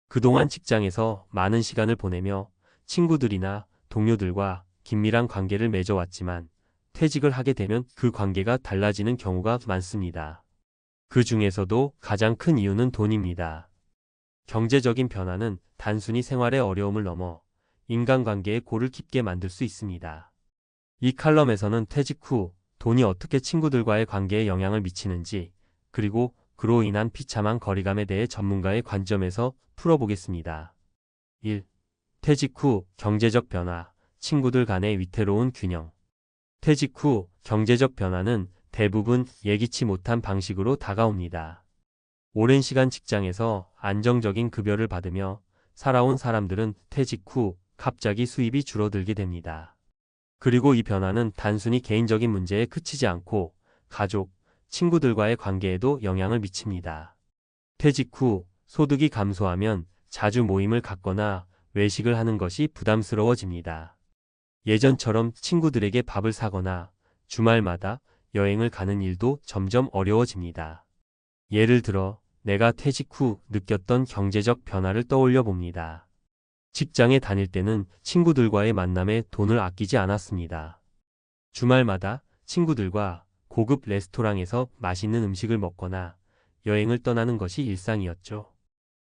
그동안 직장에서 많은 시간을 보내며 친구들이나 동료들과 긴밀한 관계를 맺어왔지만 퇴직을 하게 되면 그 관계가 달라지는 경우가 많습니다. 그 중에서도 가장 큰 이유는 돈입니다. 경제적인 변화는 단순히 생활의 어려움을 넘어 인간관계의 골을 깊게 만들 수 있습니다. 이 칼럼에서는 퇴직 후 돈이 어떻게 친구들과의 관계에 영향을 미치는지 그리고 그로 인한 비참한 거리감에 대해 전문가의 관점에서 풀어보겠습니다. 1. 퇴직 후 경제적 변화, 친구들 간의 위태로운 균형. 퇴직 후 경제적 변화는 대부분 예기치 못한 방식으로 다가옵니다. 오랜 시간 직장에서 안정적인 급여를 받으며 살아온 사람들은 퇴직 후 갑자기 수입이 줄어들게 됩니다. 그리고 이 변화는 단순히 개인적인 문제에 그치지 않고 가족, 친구들과의 관계에도 영향을 미칩니다. 퇴직 후 소득이 감소하면 자주 모임을 갖거나 외식을 하는 것이 부담스러워집니다. 예전처럼 친구들에게 밥을 사거나 주말마다 여행을 가는 일도 점점 어려워집니다. 예를 들어 내가 퇴직 후 느꼈던 경제적 변화를 떠올려 봅니다. 직장에 다닐 때는 친구들과의 만남에 돈을 아끼지 않았습니다. 주말마다 친구들과 고급 레스토랑에서 맛있는 음식을 먹거나 여행을 떠나는 것이 일상이었죠.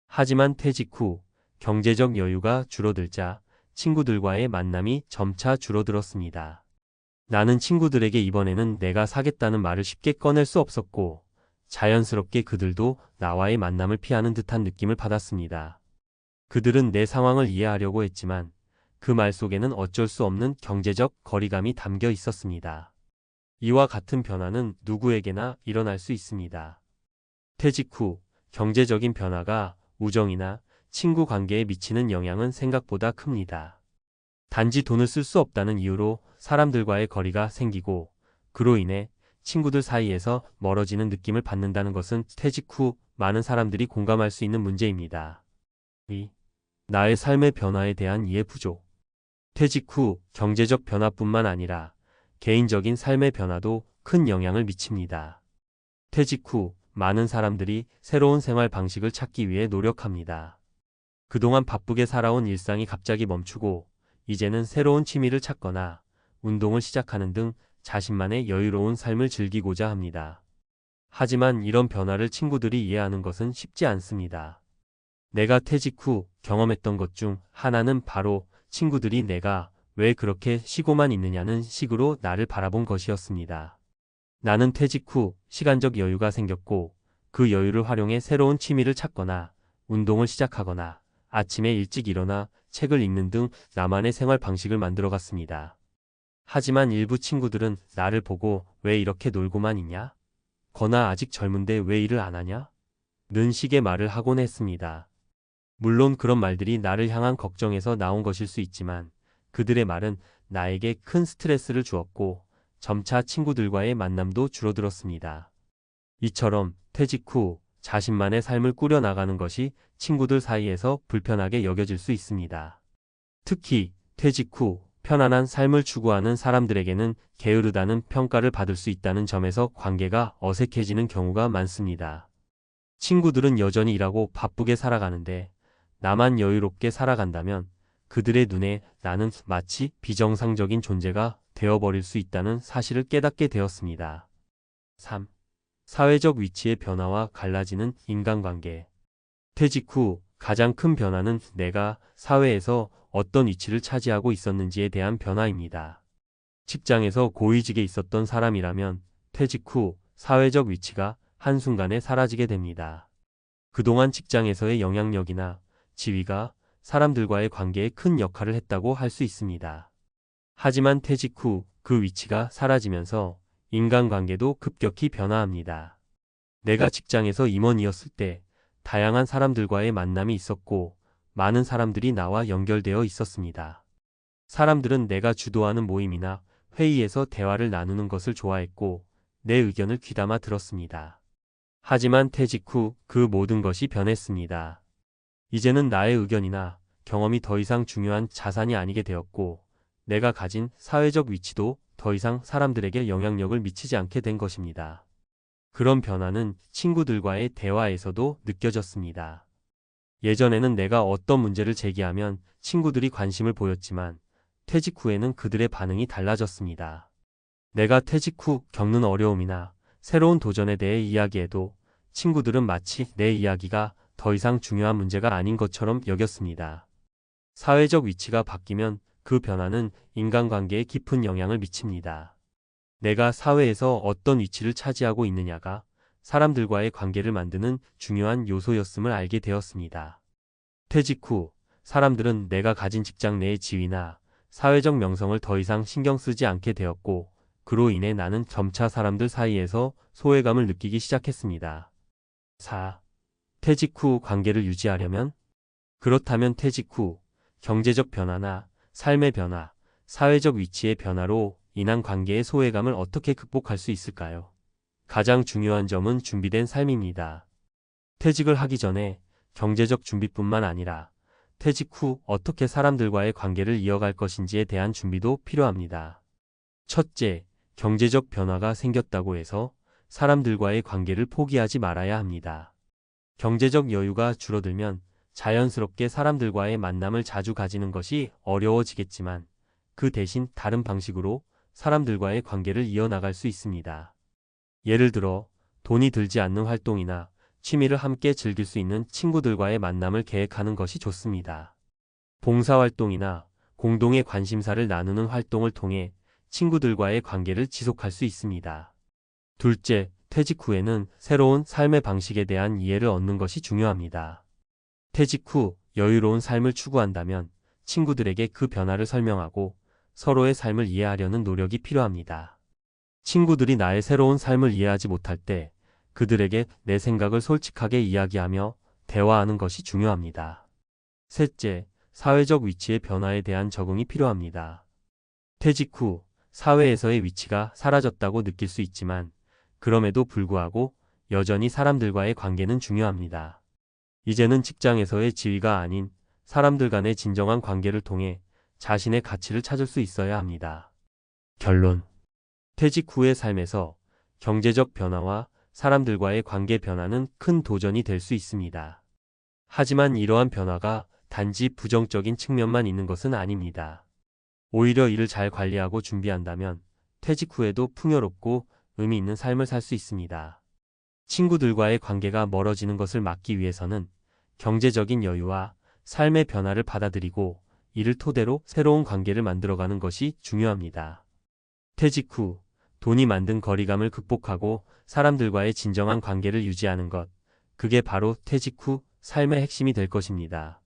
하지만 퇴직 후 경제적 여유가 줄어들자 친구들과의 만남이 점차 줄어들었습니다. 나는 친구들에게 이번에는 내가 사겠다는 말을 쉽게 꺼낼 수 없었고, 자연스럽게 그들도 나와의 만남을 피하는 듯한 느낌을 받았습니다. 그들은 내 상황을 이해하려고 했지만 그 말 속에는 어쩔 수 없는 경제적 거리감이 담겨 있었습니다. 이와 같은 변화는 누구에게나 일어날 수 있습니다. 퇴직 후 경제적인 변화가 우정이나 친구 관계에 미치는 영향은 생각보다 큽니다. 단지 돈을 쓸 수 없다는 이유로 사람들과의 거리가 생기고, 그로 인해 친구들 사이에서 멀어지는 느낌을 받는다는 것은 퇴직 후 많은 사람들이 공감할 수 있는 문제입니다. 2. 나의 삶의 변화에 대한 이해 부족. 퇴직 후 경제적 변화뿐만 아니라 개인적인 삶의 변화도 큰 영향을 미칩니다. 퇴직 후 많은 사람들이 새로운 생활 방식을 찾기 위해 노력합니다. 그동안 바쁘게 살아온 일상이 갑자기 멈추고 이제는 새로운 취미를 찾거나 운동을 시작하는 등 자신만의 여유로운 삶을 즐기고자 합니다. 하지만 이런 변화를 친구들이 이해하는 것은 쉽지 않습니다. 내가 퇴직 후 경험했던 것 중 하나는 바로 친구들이 내가 왜 그렇게 쉬고만 있느냐는 식으로 나를 바라본 것이었습니다. 나는 퇴직 후 시간적 여유가 생겼고, 그 여유를 활용해 새로운 취미를 찾거나 운동을 시작하거나 아침에 일찍 일어나 책을 읽는 등 나만의 생활 방식을 만들어갔습니다. 하지만 일부 친구들은 나를 보고 왜 이렇게 놀고만 있냐? 거나 아직 젊은데 왜 일을 안 하냐? 는 식의 말을 하곤 했습니다. 물론 그런 말들이 나를 향한 걱정에서 나온 것일 수 있지만 그들의 말은 나에게 큰 스트레스를 주었고 점차 친구들과의 만남도 줄어들었습니다. 이처럼 퇴직 후 자신만의 삶을 꾸려나가는 것이 친구들 사이에서 불편하게 여겨질 수 있습니다. 특히 퇴직 후 편안한 삶을 추구하는 사람들에게는 게으르다는 평가를 받을 수 있다는 점에서 관계가 어색해지는 경우가 많습니다. 친구들은 여전히 일하고 바쁘게 살아가는데 나만 여유롭게 살아간다면 그들의 눈에 나는 마치 비정상적인 존재가 되어버릴 수 있다는 사실을 깨닫게 되었습니다. 3. 사회적 위치의 변화와 갈라지는 인간관계. 퇴직 후 가장 큰 변화는 내가 사회에서 어떤 위치를 차지하고 있었는지에 대한 변화입니다. 직장에서 고위직에 있었던 사람이라면 퇴직 후 사회적 위치가 한순간에 사라지게 됩니다. 그동안 직장에서의 영향력이나 지위가 사람들과의 관계에 큰 역할을 했다고 할 수 있습니다. 하지만 퇴직 후 그 위치가 사라지면서 인간관계도 급격히 변화합니다. 내가 직장에서 임원이었을 때 다양한 사람들과의 만남이 있었고 많은 사람들이 나와 연결되어 있었습니다. 사람들은 내가 주도하는 모임이나 회의에서 대화를 나누는 것을 좋아했고 내 의견을 귀담아 들었습니다. 하지만 퇴직 후 그 모든 것이 변했습니다. 이제는 나의 의견이나 경험이 더 이상 중요한 자산이 아니게 되었고 내가 가진 사회적 위치도 더 이상 사람들에게 영향력을 미치지 않게 된 것입니다. 그런 변화는 친구들과의 대화에서도 느껴졌습니다. 예전에는 내가 어떤 문제를 제기하면 친구들이 관심을 보였지만 퇴직 후에는 그들의 반응이 달라졌습니다. 내가 퇴직 후 겪는 어려움이나 새로운 도전에 대해 이야기해도 친구들은 마치 내 이야기가 더 이상 중요한 문제가 아닌 것처럼 여겼습니다. 사회적 위치가 바뀌면 그 변화는 인간관계에 깊은 영향을 미칩니다. 내가 사회에서 어떤 위치를 차지하고 있느냐가 사람들과의 관계를 만드는 중요한 요소였음을 알게 되었습니다. 퇴직 후 사람들은 내가 가진 직장 내의 지위나 사회적 명성을 더 이상 신경 쓰지 않게 되었고 그로 인해 나는 점차 사람들 사이에서 소외감을 느끼기 시작했습니다. 4. 퇴직 후 관계를 유지하려면? 그렇다면 퇴직 후 경제적 변화나 삶의 변화, 사회적 위치의 변화로 인한 관계의 소외감을 어떻게 극복할 수 있을까요? 가장 중요한 점은 준비된 삶입니다. 퇴직을 하기 전에 경제적 준비뿐만 아니라 퇴직 후 어떻게 사람들과의 관계를 이어갈 것인지에 대한 준비도 필요합니다. 첫째, 경제적 변화가 생겼다고 해서 사람들과의 관계를 포기하지 말아야 합니다. 경제적 여유가 줄어들면 자연스럽게 사람들과의 만남을 자주 가지는 것이 어려워지겠지만 그 대신 다른 방식으로 사람들과의 관계를 이어나갈 수 있습니다. 예를 들어, 돈이 들지 않는 활동이나 취미를 함께 즐길 수 있는 친구들과의 만남을 계획하는 것이 좋습니다. 봉사활동이나 공동의 관심사를 나누는 활동을 통해 친구들과의 관계를 지속할 수 있습니다. 둘째, 퇴직 후에는 새로운 삶의 방식에 대한 이해를 얻는 것이 중요합니다. 퇴직 후 여유로운 삶을 추구한다면 친구들에게 그 변화를 설명하고 서로의 삶을 이해하려는 노력이 필요합니다. 친구들이 나의 새로운 삶을 이해하지 못할 때 그들에게 내 생각을 솔직하게 이야기하며 대화하는 것이 중요합니다. 셋째, 사회적 위치의 변화에 대한 적응이 필요합니다. 퇴직 후 사회에서의 위치가 사라졌다고 느낄 수 있지만 그럼에도 불구하고 여전히 사람들과의 관계는 중요합니다. 이제는 직장에서의 지위가 아닌 사람들 간의 진정한 관계를 통해 자신의 가치를 찾을 수 있어야 합니다. 결론. 퇴직 후의 삶에서 경제적 변화와 사람들과의 관계 변화는 큰 도전이 될 수 있습니다. 하지만 이러한 변화가 단지 부정적인 측면만 있는 것은 아닙니다. 오히려 이를 잘 관리하고 준비한다면 퇴직 후에도 풍요롭고 의미 있는 삶을 살 수 있습니다. 친구들과의 관계가 멀어지는 것을 막기 위해서는 경제적인 여유와 삶의 변화를 받아들이고 이를 토대로 새로운 관계를 만들어가는 것이 중요합니다. 퇴직 후 돈이 만든 거리감을 극복하고 사람들과의 진정한 관계를 유지하는 것, 그게 바로 퇴직 후 삶의 핵심이 될 것입니다.